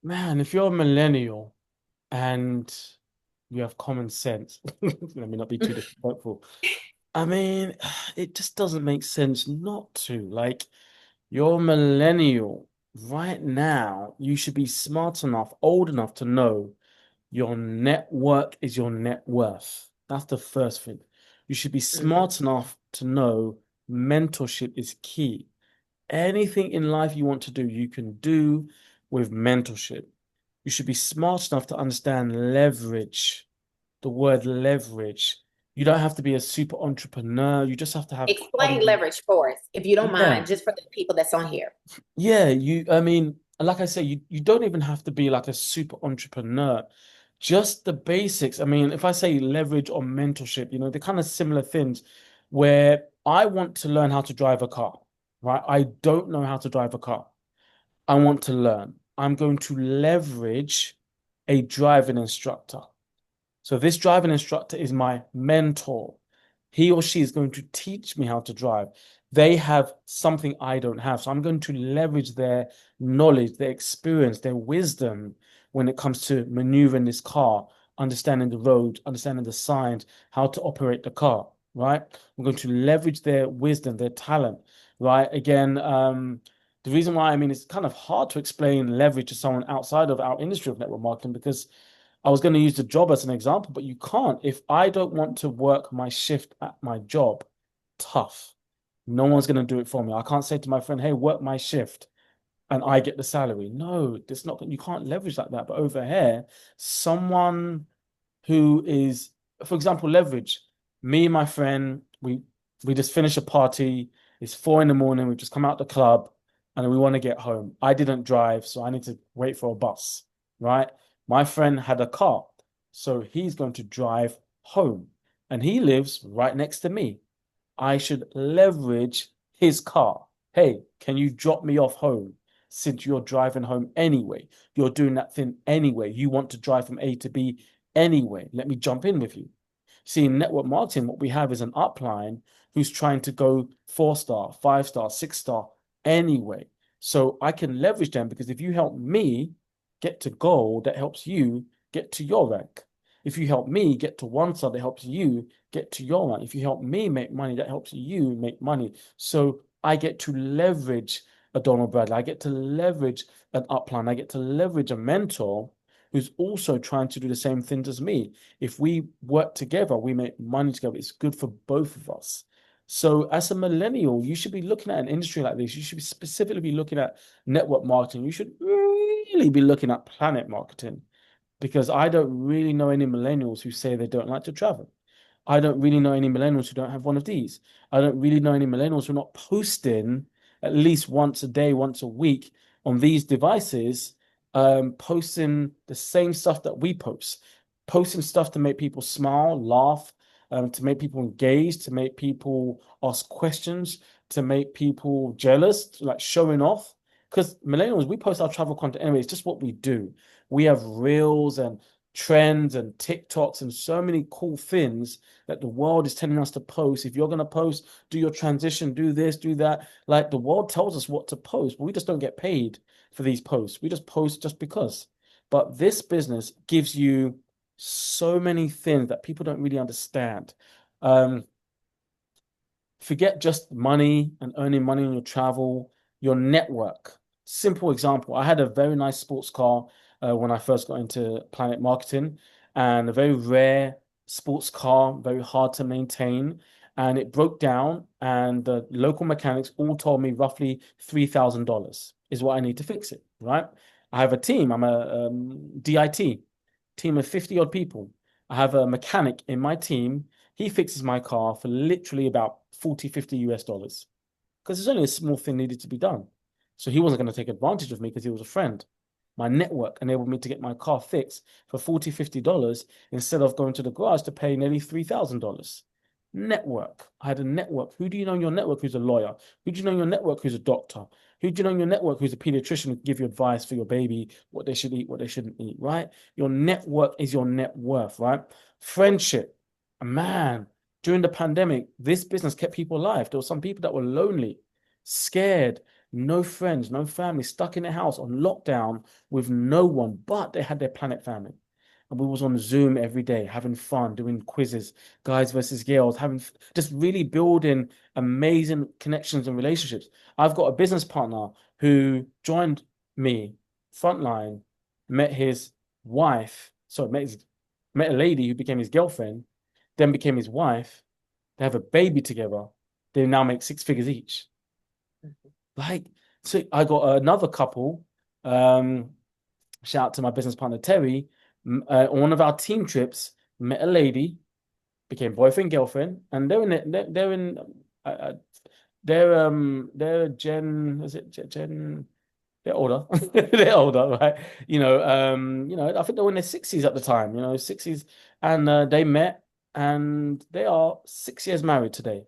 S3: Man, if you're a millennial and you have common sense, let me not be too disrespectful. I mean, it just doesn't make sense not to. Like, you're a millennial right now. You should be smart enough, old enough to know your network is your net worth. That's the first thing. You should be
S1: Mhm.
S3: smart enough to know mentorship is key. Anything in life you want to do, you can do with mentorship. You should be smart enough to understand leverage, the word leverage. You don't have to be a super entrepreneur. You just have to have
S1: Explain
S3: quality.
S1: leverage for us, if you don't
S3: Yeah.
S1: mind, just for the people that's on here.
S3: Yeah, I mean, like I say, you don't even have to be like a super entrepreneur. Just the basics. I mean, if I say leverage or mentorship, they're kind of similar things where I want to learn how to drive a car, right? I don't know how to drive a car. I want to learn. I'm going to leverage a driving instructor. So this driving instructor is my mentor. He or she is going to teach me how to drive. They have something I don't have. So I'm going to leverage their knowledge, their experience, their wisdom when it comes to maneuvering this car, understanding the road, understanding the signs, how to operate the car, right? I'm going to leverage their wisdom, their talent, right? Again, the reason why, I mean, it's kind of hard to explain leverage to someone outside of our industry of network marketing because I was going to use the job as an example, but you can't. If I don't want to work my shift at my job, tough. No one's going to do it for me. I can't say to my friend, hey, work my shift and I get the salary. No, it's not, you can't leverage like that. But over here, someone who is, for example, leverage. Me and my friend, we just finished a party. It's 4 in the morning. We've just come out the club and we want to get home. I didn't drive, so I need to wait for a bus, right? My friend had a car, so he's going to drive home. And he lives right next to me. I should leverage his car. Hey, can you drop me off home? Since you're driving home anyway, you're doing that thing anyway. You want to drive from A to B anyway. Let me jump in with you. See, in network marketing, what we have is an upline who's trying to go 4-star, 5-star, 6-star anyway. So I can leverage them because if you help me get to gold, that helps you get to your rank. If you help me get to 1 star, that helps you get to your rank. If you help me make money, that helps you make money. So I get to leverage a Donald Bradley. I get to leverage an upline. I get to leverage a mentor who's also trying to do the same things as me. If we work together, we make money together. It's good for both of us. So as a millennial, you should be looking at an industry like this. You should specifically be looking at network marketing. You should really be looking at planet marketing because I don't really know any millennials who say they don't like to travel. I don't really know any millennials who don't have one of these. I don't really know any millennials who are not posting at least once a day, once a week on these devices, posting the same stuff that we post, posting stuff to make people smile, laugh, to make people engage, to make people ask questions, to make people jealous, like showing off. Because millennials, we post our travel content anyway. It's just what we do. We have reels and trends and TikToks and so many cool things that the world is telling us to post. If you're going to post, do your transition, do this, do that. Like the world tells us what to post, but we just don't get paid for these posts. We just post just because. But this business gives you so many things that people don't really understand. Um, Forget just money and earning money on your travel, your network. Simple example. I had a very nice sports car when I first got into Planet Marketing, and a very rare sports car, very hard to maintain. And it broke down, and the local mechanics all told me roughly $3,000 is what I need to fix it, right? I have a team. I'm a DIT, team of 50 odd people. I have a mechanic in my team. He fixes my car for literally about 40, 50 US dollars because there's only a small thing needed to be done. So he wasn't going to take advantage of me because he was a friend. My network enabled me to get my car fixed for 40, $50 instead of going to the garage to pay nearly $3,000. Network. I had a network. Who do you know in your network who's a lawyer? Who do you know in your network who's a doctor? Who do you know in your network who's a pediatrician who can give you advice for your baby, what they should eat, what they shouldn't eat, right? Your network is your net worth, right? Friendship. Man, during the pandemic, this business kept people alive. There were some people that were lonely, scared, no friends, no family, stuck in their house on lockdown with no one, but they had their Planet family. And we was on Zoom every day, having fun, doing quizzes, guys versus girls, having just really building amazing connections and relationships. I've got a business partner who joined me frontline, met his wife, sorry, met a lady who became his girlfriend, then became his wife. They have a baby together. They now make 6 figures each. Like, so I got another couple. Um, Shout out to my business partner Terry. On one of our team trips, met a lady, became boyfriend girlfriend, and they're in it. They're in. Uh, they're Gen. Is it Gen? They're older. They're older, right? I think they were in their 60s at the time. 60s, and they met, and they are 6 years married today.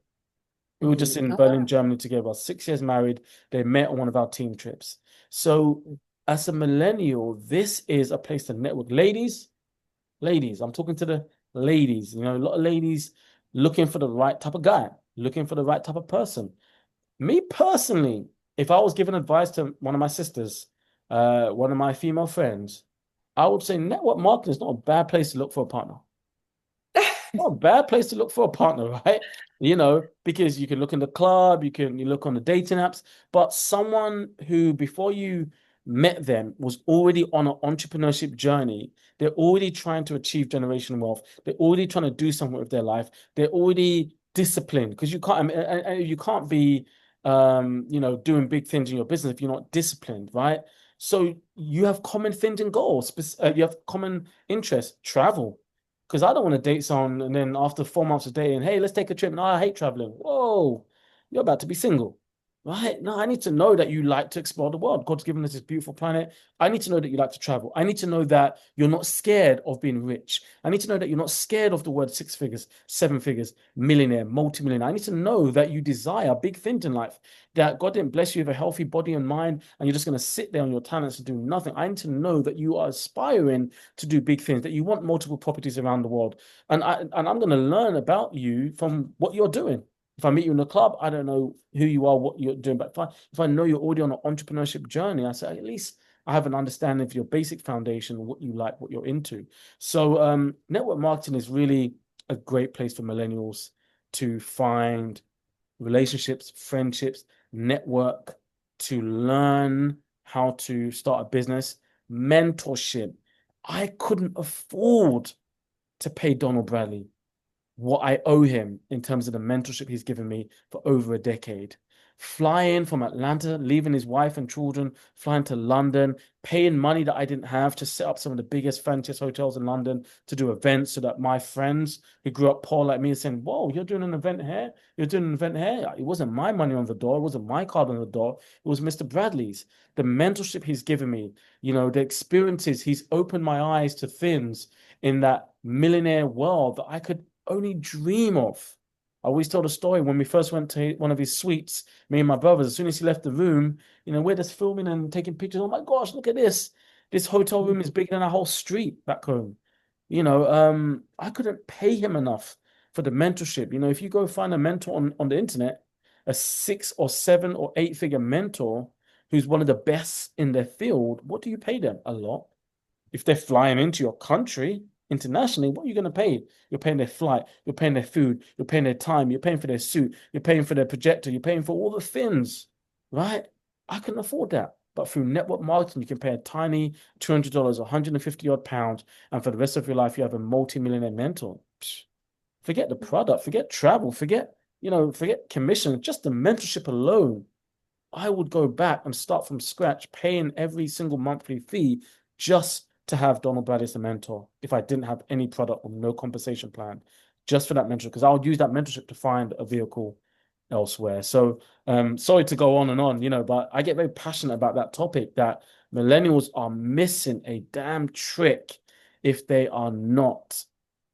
S3: We were just in
S1: Oh,
S3: Berlin, Germany together, 6 years married. They met on one of our team trips. So, as a millennial, this is a place to network. Ladies, I'm talking to the ladies. A lot of ladies looking for the right type of guy, looking for the right type of person. Me personally, if I was giving advice to one of my sisters, one of my female friends, I would say network marketing is not a bad place to look for a partner. Not a bad place to look for a partner, right? Because you can look in the club, you look on the dating apps, but someone who before you met them was already on an entrepreneurship journey. They're already trying to achieve generational wealth. They're already trying to do something with their life. They're already disciplined because you can't and you can't be doing big things in your business if you're not disciplined, right? So you have common things and goals. You have common interests, travel. Because I don't want to date someone and then after 4 months of dating, hey, let's take a trip. No, I hate traveling. Whoa, you're about to be single. right? No, I need to know that you like to explore the world. God's given us this beautiful planet. I need to know that you like to travel. I need to know that you're not scared of being rich. I need to know that you're not scared of the word six figures, seven figures, millionaire, multimillionaire. I need to know that you desire big things in life, that God didn't bless you with a healthy body and mind, and you're just going to sit there on your talents and do nothing. I need to know that you are aspiring to do big things, that you want multiple properties around the world. And I'm going to learn about you from what you're doing. If I meet you in a club, I don't know who you are, what you're doing. But if I know you're already on an entrepreneurship journey, I say at least I have an understanding of your basic foundation, what you like, what you're into. So network marketing is really a great place for millennials to find relationships, friendships, network, to learn how to start a business, mentorship. I couldn't afford to pay Donald Bradley what I owe him in terms of the mentorship he's given me for over a decade. Flying from Atlanta, leaving his wife and children, flying to London, paying money that I didn't have to set up some of the biggest franchise hotels in London to do events so that my friends who grew up poor like me are saying, whoa, you're doing an event here? You're doing an event here? It wasn't my money on the door. It wasn't my card on the door. It was Mr. Bradley's. The mentorship he's given me, the experiences, he's opened my eyes to things in that millionaire world that I could only dream of. I always tell the story when we first went to one of his suites, me and my brothers, as soon as he left the room, we're just filming and taking pictures. Oh my gosh, look at this. This hotel room is bigger than a whole street back home. I couldn't pay him enough for the mentorship. If you go find a mentor on the internet, a 6 or 7 or 8 figure mentor who's one of the best in their field, what do you pay them? A lot. If they're flying into your country internationally, what are you going to pay? You're paying their flight, you're paying their food, you're paying their time, you're paying for their suit, you're paying for their projector, you're paying for all the things, right? I can afford that. But through network marketing, you can pay a tiny $200, 150 odd pounds, and for the rest of your life, you have a multi-millionaire mentor. Forget the product, forget travel, forget commission, just the mentorship alone. I would go back and start from scratch, paying every single monthly fee just to have Donald Bradley as a mentor if I didn't have any product or no compensation plan, just for that mentorship, because I would use that mentorship to find a vehicle elsewhere. So sorry to go on and on, but I get very passionate about that topic that millennials are missing a damn trick if they are not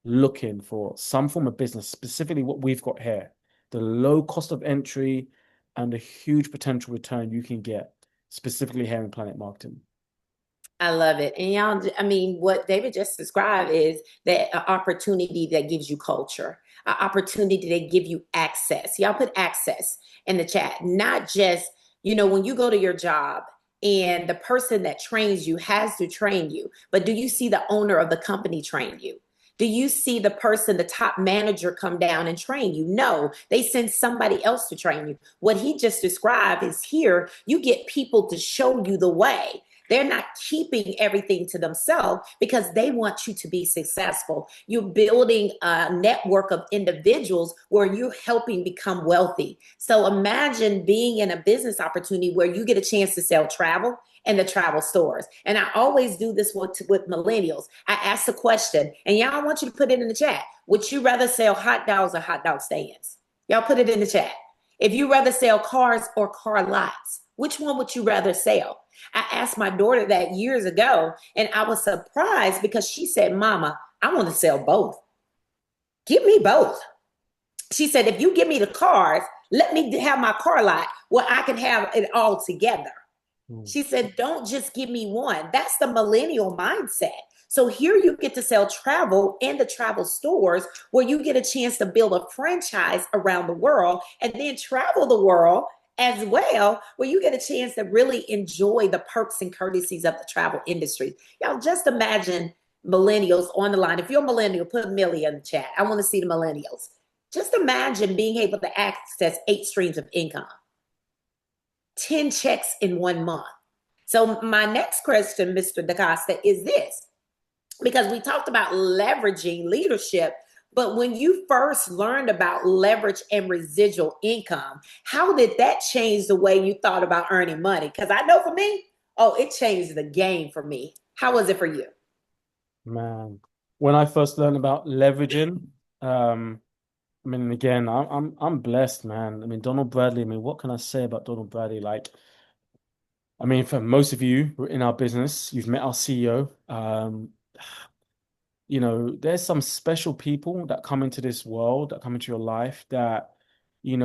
S3: looking for some form of business, specifically what we've got here, the low cost of entry and the huge potential return you can get specifically here in Planet Marketing.
S1: I love it. And y'all, I mean, what David just described is that opportunity that gives you culture, an opportunity that give you access. Y'all put access in the chat, not just, when you go to your job and the person that trains you has to train you, but do you see the owner of the company train you? Do you see the person, the top manager come down and train you? No, they send somebody else to train you. What he just described is here, you get people to show you the way. They're not keeping everything to themselves because they want you to be successful. You're building a network of individuals where you're helping become wealthy. So imagine being in a business opportunity where you get a chance to sell travel and the travel stores. And I always do this with millennials. I ask the question, and y'all, I want you to put it in the chat. Would you rather sell hot dogs or hot dog stands? Y'all put it in the chat. If you rather sell cars or car lots, which one would you rather sell? I asked my daughter that years ago, and I was surprised because she said, Mama, I want to sell both. Give me both. She said, if you give me the cars, let me have my car lot where I can have it all together.
S3: Mm.
S1: She said, don't just give me one. That's the millennial mindset. So here you get to sell travel in the travel stores where you get a chance to build a franchise around the world and then travel the world as well, where you get a chance to really enjoy the perks and courtesies of the travel industry. Y'all just imagine millennials on the line. If you're a millennial, put a million in the chat. I want to see the millennials. Just imagine being able to access 8 streams of income, 10 checks in 1 month. So my next question, Mr. Dacosta, is this, because we talked about leveraging leadership, but when you first learned about leverage and residual income, how did that change the way you thought about earning money? Because I know for me, oh, it changed the game for me. How was it for you?
S3: Man, when I first learned about leveraging, um, I mean, again, I'm blessed, man. I mean, Donald Bradley. I mean, what can I say about Donald Bradley? Like, I mean, for most of you in our business, you've met our CEO. There's some special people that come into this world, that come into your life that, you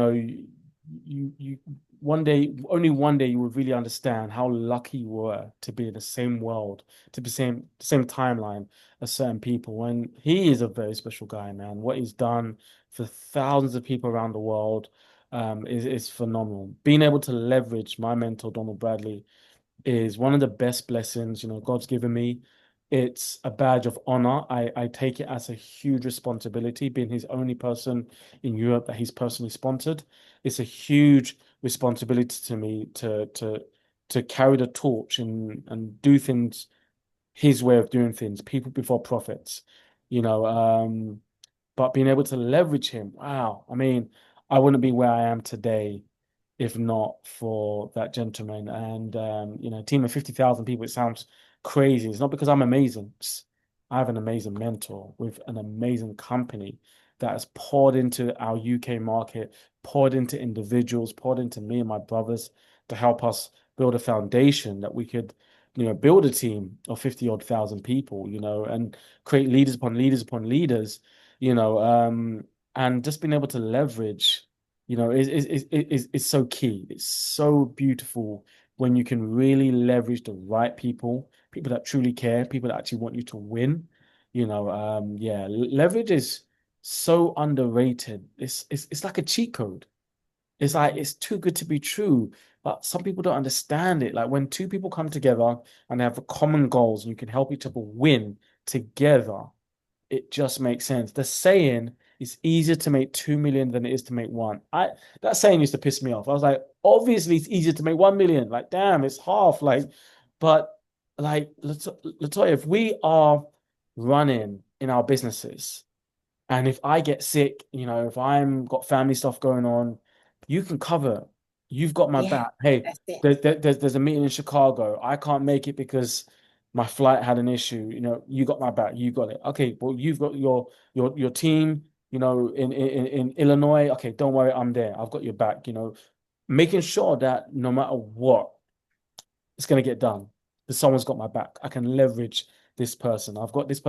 S3: one day, only one day you will really understand how lucky you were to be in the same world, to be same timeline as certain people. And he is a very special guy, man. What he's done for thousands of people around the world, is phenomenal. Being able to leverage my mentor, Donald Bradley, is one of the best blessings, God's given me. It's a badge of honor. I take it as a huge responsibility, being his only person in Europe that he's personally sponsored. It's a huge responsibility to me to carry the torch and do things his way of doing things, people before profits. You know, but being able to leverage him, wow. I mean, I wouldn't be where I am today if not for that gentleman. And a team of 50,000 people, it sounds crazy. It's not because I'm amazing. I have an amazing mentor with an amazing company that has poured into our UK market, poured into individuals, poured into me and my brothers to help us build a foundation that we could, build a team of 50 odd thousand people, and create leaders upon leaders upon leaders, you know, um, and just being able to leverage is so key. It's so beautiful when you can really leverage the right people, people that truly care, people that actually want you to win. Yeah, leverage is so underrated. It's like a cheat code. It's like it's too good to be true, but some people don't understand it. Like when two people come together and they have common goals and you can help each other win together, it just makes sense. The saying it's easier to make 2 million than it is to make one. That saying used to piss me off. I was like, obviously it's easier to make 1 million. Like, damn, it's half. But Latoya, if we are running in our businesses, and if I get sick, if I'm got family stuff going on, you can cover. You've got my
S1: Yeah,
S3: back. Hey,
S1: that's it.
S3: there's a meeting in Chicago. I can't make it because my flight had an issue. You got my back. You got it. Okay, well, you've got your team, in Illinois. Okay, don't worry, I'm there. I've got your back, making sure that no matter what, it's going to get done because someone's got my back. I can leverage this person. I've got this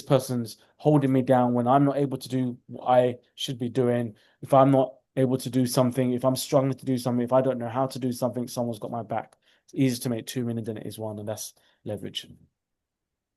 S3: person's holding me down when I'm not able to do what I should be doing. If I'm not able to do something, if I'm struggling to do something, if I don't know how to do something, someone's got my back. It's easier to make 2 minutes than it is one, and that's leverage.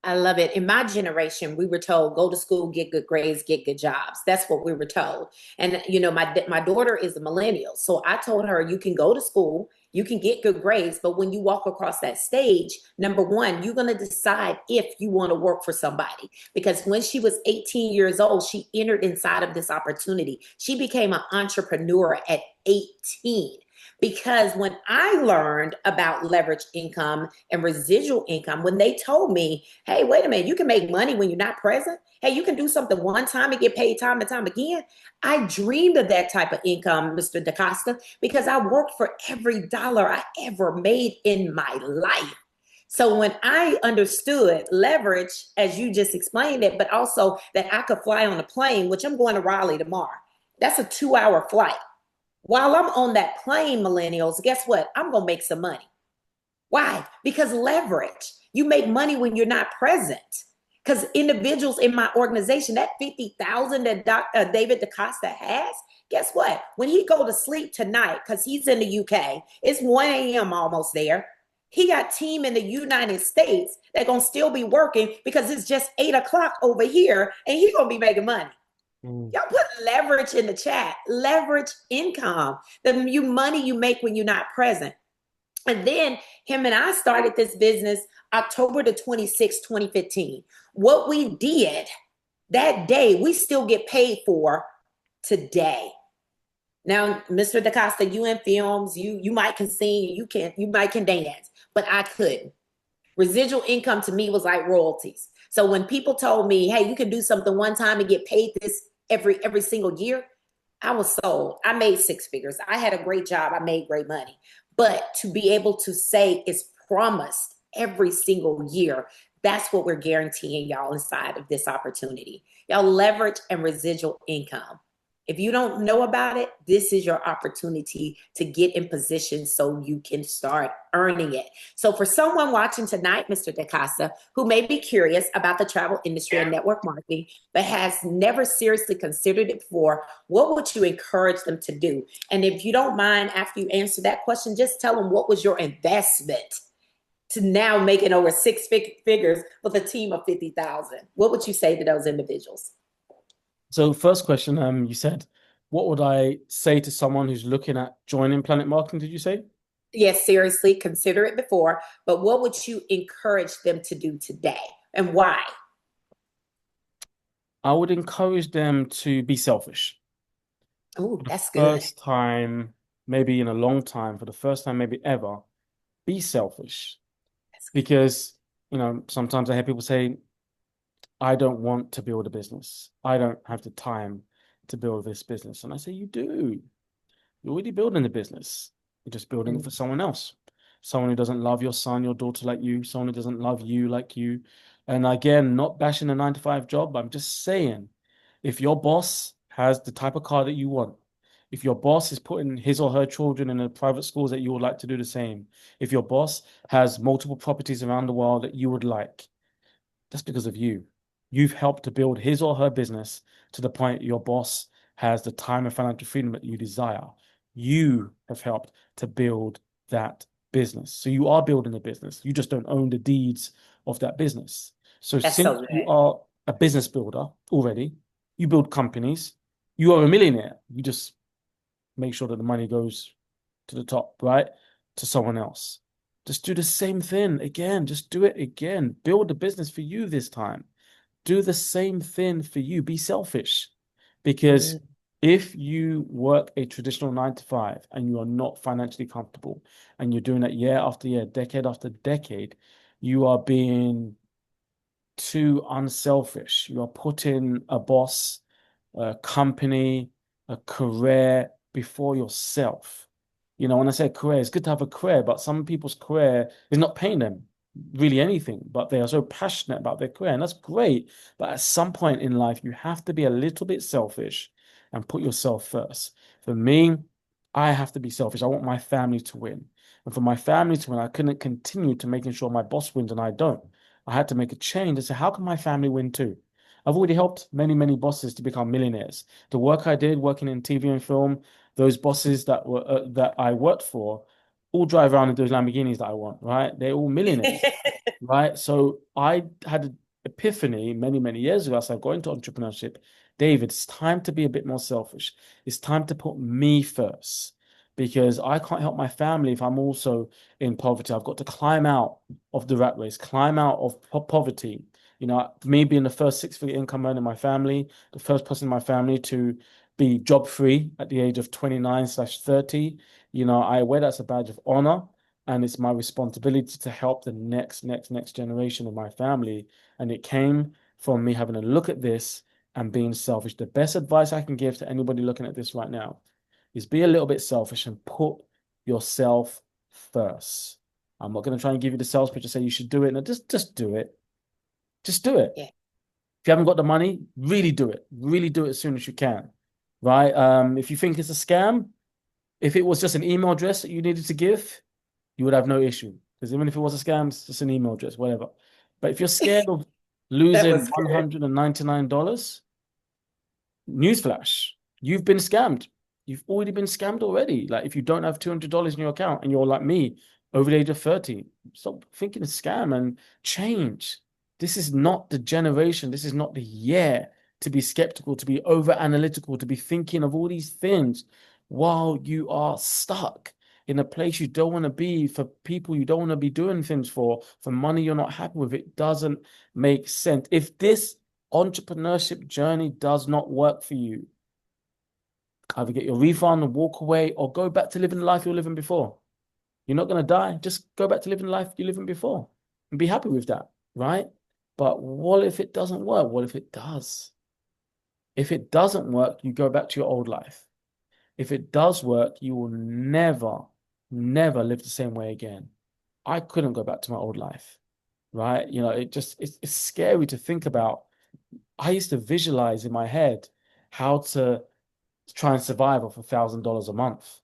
S1: I love it. In my generation, we were told go to school, get good grades, get good jobs. That's what we were told. And my daughter is a millennial, so I told her you can go to school, you can get good grades, but when you walk across that stage, number one, you're going to decide if you want to work for somebody. Because when she was 18 years old, she entered inside of this opportunity. She became an entrepreneur at 18. Because when I learned about leverage income and residual income, when they told me, hey, wait a minute, you can make money when you're not present. Hey, you can do something one time and get paid time and time again. I dreamed of that type of income, Mr. Dacosta, because I worked for every dollar I ever made in my life. So when I understood leverage, as you just explained it, but also that I could fly on a plane, which I'm going to Raleigh tomorrow. That's a 2 hour flight. While I'm on that plane, millennials, guess what? I'm going to make some money. Why? Because leverage. You make money when you're not present. Because individuals in my organization, that 50,000 that David DaCosta has, guess what? When he go to sleep tonight, because he's in the UK, it's 1 a.m. almost there. He got team in the United States that gonna still be working because it's just 8 o'clock over here, and he gonna be making money.
S3: Mm.
S1: Y'all put leverage in the chat. Leverage income, the money you make when you're not present. And then him and I started this business October the 26th, 2015. What we did that day, we still get paid for today. Now, Mr. DaCosta, you in films, you might can sing, you might can dance, but I couldn't. Residual income to me was like royalties. So when people told me, hey, you can do something one time and get paid this every single year, I was sold. I made six figures. I had a great job. I made great money. But to be able to say it's promised every single year, that's what we're guaranteeing y'all inside of this opportunity. Y'all leverage and residual income. If you don't know about it, this is your opportunity to get in position so you can start earning it. So, for someone watching tonight, Mr. Dacosta, who may be curious about the travel industry and network marketing, but has never seriously considered it before, what would you encourage them to do? And if you don't mind, after you answer that question, just tell them what was your investment to now making over figures with a team of 50,000. What would you say to those individuals?
S3: So first question, you said, what would I say to someone who's looking at joining Planet Marketing, did you say?
S1: Yes, seriously, consider it before, but what would you encourage them to do today and why?
S3: I would encourage them to be selfish.
S1: Oh,
S3: For the
S1: that's good.
S3: first time, maybe in a long time, for the first time, maybe ever, be selfish.
S1: That's good.
S3: Because, sometimes I hear people say, I don't want to build a business. I don't have the time to build this business. And I say, you do. You're already building the business. You're just building it
S1: Mm.
S3: for someone else. Someone who doesn't love your son, your daughter like you, someone who doesn't love you like you. And again, not bashing a 9 to 5 job. I'm just saying, if your boss has the type of car that you want, if your boss is putting his or her children in a private schools that you would like to do the same, if your boss has multiple properties around the world that you would like, that's because of you. You've helped to build his or her business to the point your boss has the time and financial freedom that you desire. You have helped to build that business. So you are building a business. You just don't own the deeds of that business. So
S1: That's so
S3: since
S1: good.
S3: you are a business builder already, you build companies, you are a millionaire. You just make sure that the money goes to the top, right? To someone else. Just do the same thing again. Just do it again. Build a business for you this time. Do the same thing for you. Be selfish. Because
S1: Mm,
S3: if you work a traditional 9 to 5 and you are not financially comfortable and you're doing that year after year, decade after decade, you are being too unselfish. You are putting a boss, a company, a career before yourself. When I say career, it's good to have a career, but some people's career is not paying them really anything, but they are so passionate about their career, and that's great. But at some point in life, you have to be a little bit selfish and put yourself first. For me, I have to be selfish. I want my family to win. And for my family to win, I couldn't continue to making sure my boss wins and I don't. I had to make a change and say, how can my family win too? I've already helped many, many bosses to become millionaires. The work I did working in TV and film, those bosses that I worked for all drive around in those Lamborghinis that I want, right? They're all millionaires, right? So I had an epiphany many, many years ago as I got into entrepreneurship. David, it's time to be a bit more selfish. It's time to put me first because I can't help my family if I'm also in poverty. I've got to climb out of the rat race, climb out of poverty. Me being the first six-figure income earner in my family, the first person in my family to be job free at the age of 29/30. I wear that as a badge of honor, and it's my responsibility to help the next generation of my family. And it came from me having a look at this and being selfish. The best advice I can give to anybody looking at this right now is be a little bit selfish and put yourself first. I'm not going to try and give you the sales pitch to say you should do it. No, just do it. Just do it.
S1: yeah.
S3: If you haven't got the money, really do it. Really do it as soon as you can. Right? If you think it's a scam, if it was just an email address that you needed to give, you would have no issue. Because even if it was a scam, it's just an email address, whatever. But if you're scared of
S1: That
S3: losing
S1: was good.
S3: $199, newsflash, you've been scammed. You've already been scammed already. Like if you don't have $200 in your account and you're like me, over the age of 30, stop thinking it's scam and change. This is not the generation. This is not the year to be skeptical, to be over analytical, to be thinking of all these things while you are stuck in a place you don't want to be, for people you don't want to be doing things for money you're not happy with. It doesn't make sense. If this entrepreneurship journey does not work for you, either get your refund and walk away or go back to living the life you were living before. You're not going to die. Just go back to living the life you're living before and be happy with that, right? But what if it doesn't work? What if it does? If it doesn't work, you go back to your old life. If it does work, you will never, never live the same way again. I couldn't go back to my old life, right? It's scary to think about. I used to visualize in my head how to to try and survive off $1,000 a month.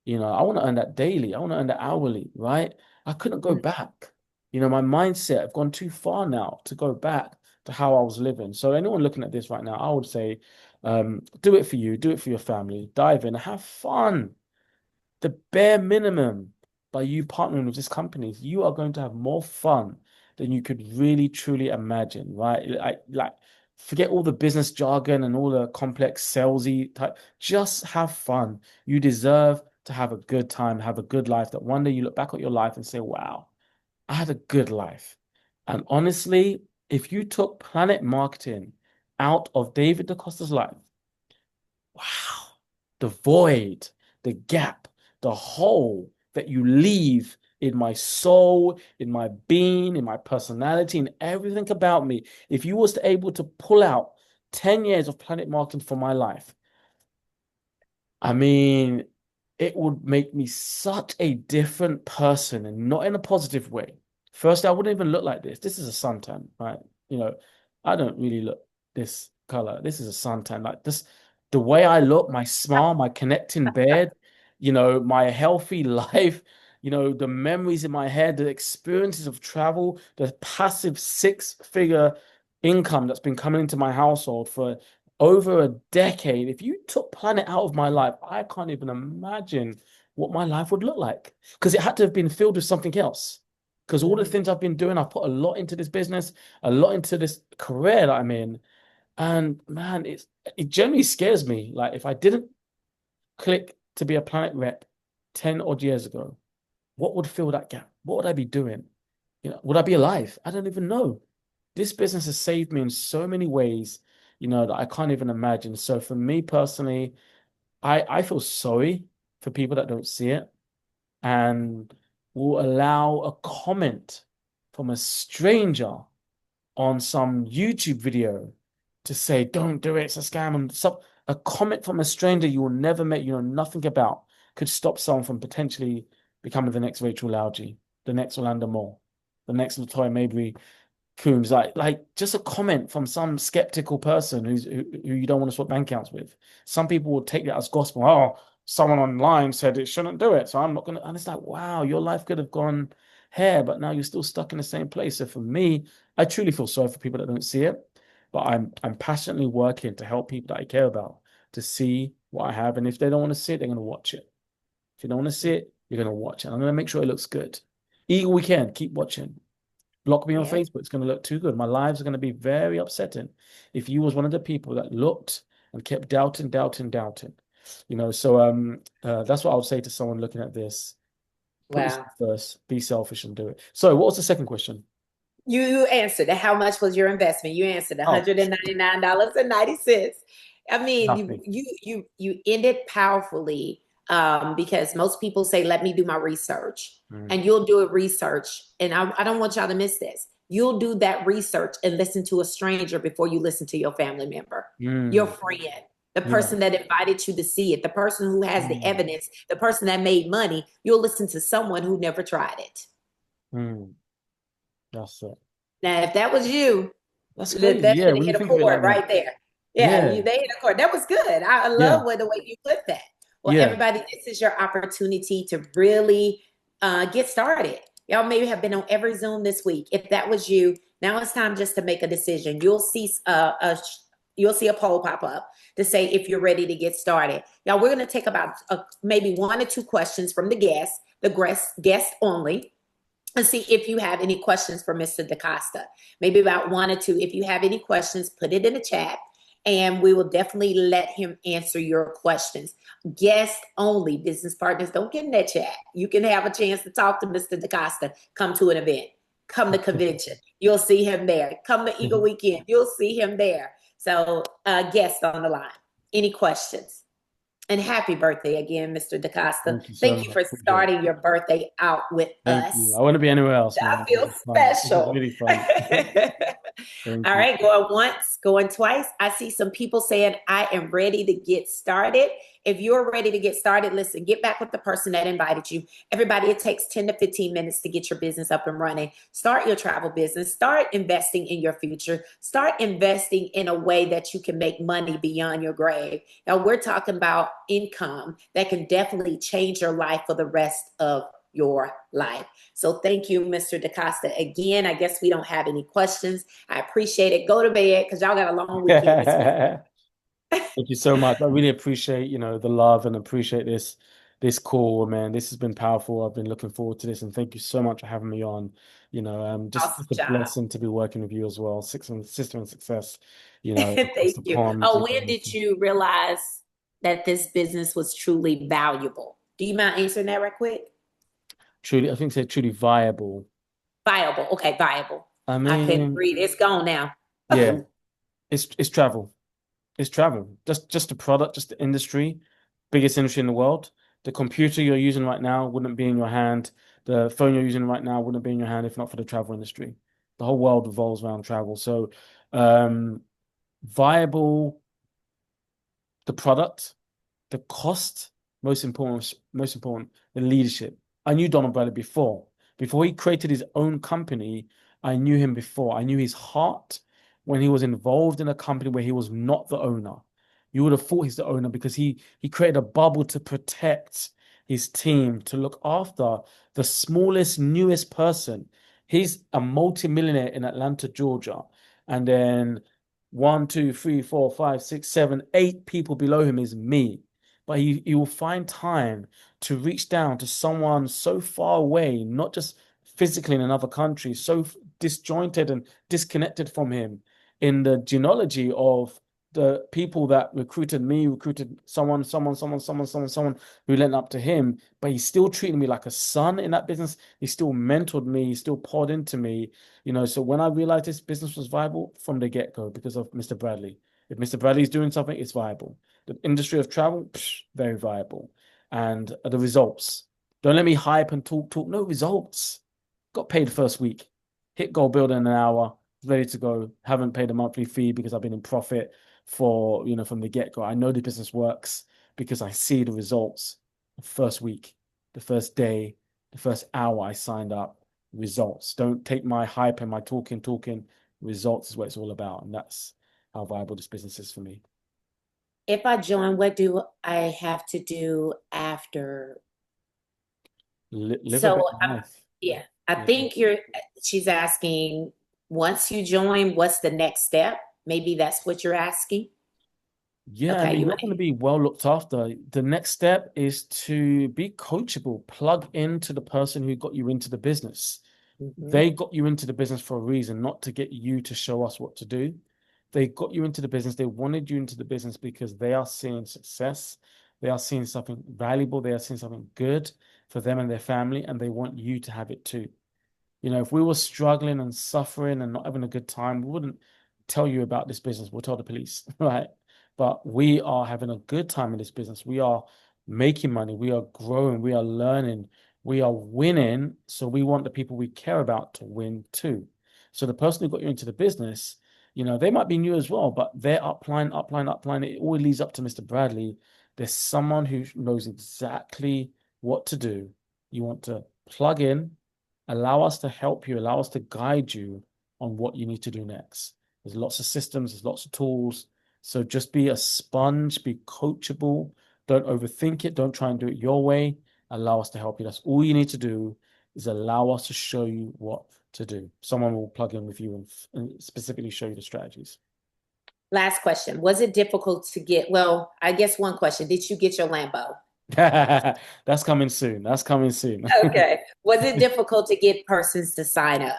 S3: I want to earn that daily. I want to earn that hourly, right? I couldn't go back. My mindset, I've gone too far now to go back to how I was living. So anyone looking at this right now, I would say, do it for you, do it for your family, dive in, have fun. The bare minimum by you partnering with this company, you are going to have more fun than you could really truly imagine, right? Like forget all the business jargon and all the complex salesy type. Just have fun. You deserve to have a good time, have a good life. That one day you look back at your life and say, "Wow, I had a good life." And honestly, if you took Planet Marketing out of David Dacosta's life, wow, the void, the gap, the hole that you leave in my soul, in my being, in my personality, in everything about me. If you was to able to pull out 10 years of Planet Marketing from my life, I mean, it would make me such a different person and not in a positive way. First, I wouldn't even look like this. This is a suntan, right? You know, I don't really look this color. This is a suntan. Like this, the way I look, my smile, my connecting bed, my healthy life, the memories in my head, the experiences of travel, the passive six-figure income that's been coming into my household for over a decade. If you took Planet out of my life, I can't even imagine what my life would look like because it had to have been filled with something else. Because all the
S1: Mhm.
S3: things I've been doing, I've put a lot into this business, a lot into this career that I'm in. And man, it generally scares me. Like if I didn't click to be a Planet rep 10 odd years ago, what would fill that gap? What would I be doing? Would I be alive? I don't even know. This business has saved me in so many ways, that I can't even imagine. So for me personally, I feel sorry for people that don't see it and will allow a comment from a stranger on some YouTube video to say, don't do it, it's a scam. And a comment from a stranger you will never meet, you know nothing about, could stop someone from potentially becoming the next Rachel Lowry, the next Orlando Moore, the next Latoya Mabry Coombs. Like just a comment from some skeptical person who you don't want to swap bank accounts with. Some people will take that as gospel. Oh, someone online said it shouldn't do it, so I'm not gonna. And it's like, wow, your life could have gone here, but now you're still stuck in the same place. So for me, I truly feel sorry for people that don't see it, but I'm passionately working to help people that I care about to see what I have, and if they don't want to see it, they're gonna watch it. If you don't want to see it, you're gonna watch it. I'm gonna make sure it looks good. Eagle weekend, keep watching. Block me on
S1: Yeah.
S3: Facebook. It's going to look too good. My lives are going to be very upsetting if you was one of the people that looked and kept doubting, doubting, doubting. That's what I would say to someone looking at this. Put yourself
S1: Wow.
S3: first, be selfish and do it. So what was the second question?
S1: You answered it. How much was your investment? You answered
S3: Oh,
S1: $199.90. I mean, you
S3: nothing.
S1: you you you ended powerfully because most people say, "Let me do my research,"
S3: Mm,
S1: and you'll do a research. And I don't want y'all to miss this. You'll do that research and listen to a stranger before you listen to your family member, your
S3: mm,
S1: friend, the
S3: yeah.
S1: person that invited you to see it, the person who has the
S3: Mm,
S1: evidence, the person that made money. You'll listen to someone who never tried it.
S3: mm, that's it.
S1: Now, if that was you,
S3: That's crazy.
S1: that
S3: Yeah,
S1: should have
S3: when you
S1: hit a
S3: think of it
S1: chord
S3: like that.
S1: right there. Yeah,
S3: Yeah,
S1: they hit a chord. That was good. I
S3: yeah,
S1: love the way you put that. Well,
S3: yeah.
S1: everybody, this is your opportunity to really get started. Y'all maybe have been on every Zoom this week. If that was you, now it's time just to make a decision. You'll see a poll pop up to say if you're ready to get started. Y'all, we're going to take about maybe one or two questions from the guests, guest only, and see if you have any questions for Mr. Dacosta. Maybe about one or two. If you have any questions, put it in the chat and we will definitely let him answer your questions. Guest only, business partners, don't get in that chat. You can have a chance to talk to Mr. Dacosta. Come to an event, come to convention. You'll see him there. Come to Eagle Weekend. You'll see him there. So, guest on the line. Any questions? And happy birthday again, Mr. Dacosta.
S3: Thank you so
S1: Thank you
S3: much.
S1: for
S3: Appreciate it.
S1: starting your birthday out with
S3: Thank you. I
S1: us.
S3: want to be anywhere else,
S1: I
S3: man. This
S1: feel
S3: is fun. This is
S1: special.
S3: really fun. Thank
S1: All
S3: you.
S1: right, going once, going twice. I see some people saying, I am ready to get started. If you're ready to get started, listen, get back with the person that invited you. Everybody, it takes 10 to 15 minutes to get your business up and running. Start your travel business. Start investing in your future. Start investing in a way that you can make money beyond your grave. Now, we're talking about income that can definitely change your life for the rest of your life. So thank you, Mr. Dacosta. Again, I guess we don't have any questions. I appreciate it. Go to bed because y'all got a long weekend this week.
S3: Thank you so much. I really appreciate, the love and appreciate this call, man. This has been powerful. I've been looking forward to this, and thank you so much for having me on. Just
S1: Awesome
S3: it's a
S1: job.
S3: blessing to be working with you as well. Sister and success, across
S1: Thank
S3: the
S1: you.
S3: pond.
S1: Oh, when did you realize that this business was truly valuable? Do you mind answering that right quick?
S3: Truly, I think they're truly viable.
S1: Viable. Okay, viable.
S3: I
S1: I couldn't
S3: mean,
S1: read. It's gone now.
S3: yeah, it's travel. It's travel. Just the product, just the industry, biggest industry in the world. The computer you're using right now wouldn't be in your hand. The phone you're using right now wouldn't be in your hand if not for the travel industry. The whole world revolves around travel. So, um, viable, the product, the cost, most important, the leadership. I knew Donald Bradley before. Before he created his own company, I knew him before. I knew his heart when he was involved in a company where he was not the owner. You would have thought he's the owner because he created a bubble to protect his team, to look after the smallest, newest person. He's a multimillionaire in Atlanta, Georgia. And then one, two, three, four, five, six, seven, eight people below him is me. But he will find time to reach down to someone so far away, not just physically in another country, so disjointed and disconnected from him in the genealogy of the people that recruited me, recruited someone who lent up to him, but he still treated me like a son in that business. He still mentored me, he still poured into me, So when I realized this business was viable from the get-go because of Mr. Bradley. If Mr. Bradley's doing something, it's viable. The industry of travel, very viable. And the results. Don't let me hype and talk. No results. Got paid first week. Hit goal builder in an hour. Ready to go. Haven't paid a monthly fee because I've been in profit from the get-go. I know the business works because I see the results the first week, the first day, the first hour I signed up. Results. Don't take my hype and my talking. Results is what it's all about. And that's how viable this business is for me.
S1: If I join, what do I have to do after?
S3: Live a
S1: So,
S3: better life.
S1: yeah, I
S3: Yeah.
S1: think she's asking, once you join, what's the next step? Maybe that's what you're asking.
S3: Yeah, I
S1: Okay,
S3: mean,
S1: you
S3: you're going to be well looked after. The next step is to be coachable, plug into the person who got you into the business.
S1: want.
S3: They got you into the business for a reason, not to get you to show us what to do. They got you into the business. They wanted you into the business because they are seeing success. They are seeing something valuable. They are seeing something good for them and their family, and they want you to have it too. If we were struggling and suffering and not having a good time, we wouldn't tell you about this business. We'll tell the police, right? But we are having a good time in this business. We are making money. We are growing. We are learning. We are winning. So we want the people we care about to win too. So the person who got you into the business, they might be new as well, but they're upline. It always leads up to Mr. Bradley. There's someone who knows exactly what to do. You want to plug in, allow us to help you, allow us to guide you on what you need to do next. There's lots of systems, there's lots of tools. So just be a sponge, be coachable. Don't overthink it. Don't try and do it your way. Allow us to help you. That's all you need to do is allow us to show you what to do. Someone will plug in with you and specifically show you the strategies.
S1: Last question. Was it difficult to get, well, I guess one question. Did you get your Lambo?
S3: That's coming soon. That's coming soon.
S1: Okay. Was it difficult to get persons to sign up?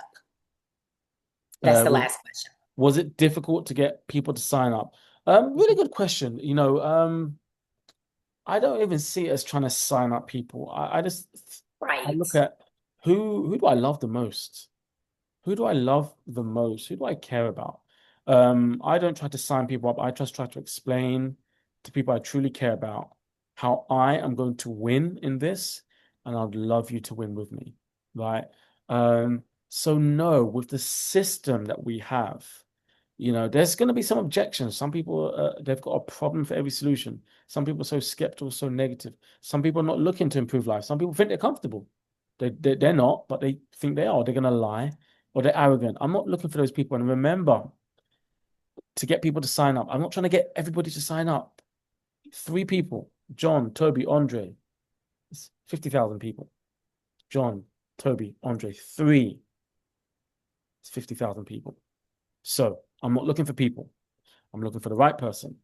S1: That's the
S3: Was
S1: last question.
S3: was it difficult to get people to sign up? Really good question. I don't even see it as trying to sign up people. I
S1: Right.
S3: look at who do I love the most? Who do I love the most? Who do I care about? I don't try to sign people up. I just try to explain to people I truly care about how I am going to win in this, and I'd love you to win with me, right? So no, with the system that we have, There's going to be some objections. Some people, they've got a problem for every solution. Some people are so skeptical, so negative. Some people are not looking to improve life. Some people think they're comfortable. They're not, but they think they are. They're going to lie or they're arrogant. I'm not looking for those people. And remember to get people to sign up. I'm not trying to get everybody to sign up. Three people, John, Toby, Andre. It's 50,000 people. John, Toby, Andre, three. It's 50,000 people. So I'm not looking for people. I'm looking for the right person.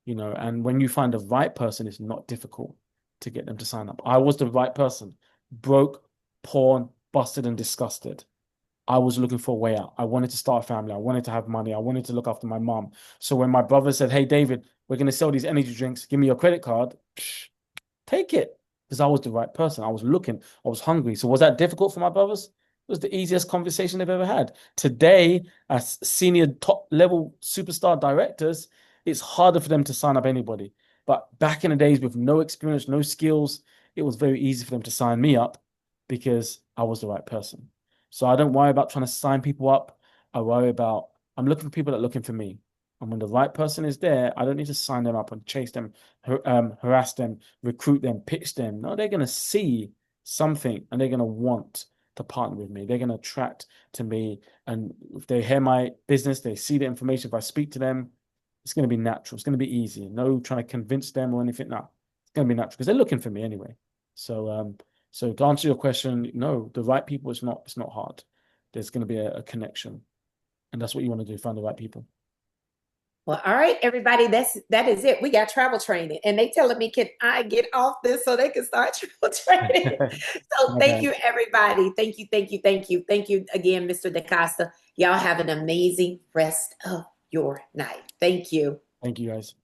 S3: And when you find the right person, it's not difficult to get them to sign up. I was the right person, broke, poor, busted, and disgusted. I was looking for a way out. I wanted to start a family. I wanted to have money. I wanted to look after my mom. So when my brother said, "Hey, David, we're going to sell these energy drinks. Give me your credit card," take it. Because I was the right person. I was looking. I was hungry. So was that difficult for my brothers? It was the easiest conversation they've ever had. Today, as senior top level superstar directors, it's harder for them to sign up anybody. But back in the days with no experience, no skills, it was very easy for them to sign me up because I was the right person. So I don't worry about trying to sign people up. I'm looking for people that are looking for me. And when the right person is there, I don't need to sign them up and chase them, harass them, recruit them, pitch them. No, they're going to see something and they're going to want to partner with me. They're going to attract to me. And if they hear my business, they see the information. If I speak to them, it's going to be natural. It's going to be easy. No trying to convince them or anything. No, it's going to be natural because they're looking for me anyway. So to answer your question, no, the right people, it's not hard. There's going to be a connection. And that's what you want to do, find the right people.
S1: Well, all right, everybody, that is it. We got travel training, and they telling me, can I get off this so they can start travel training? So
S3: My
S1: thank
S3: bad.
S1: you, everybody. Thank you, thank you, thank you, thank you again, Mr. Dacosta. Y'all have an amazing rest of your night. Thank you.
S3: Thank you guys.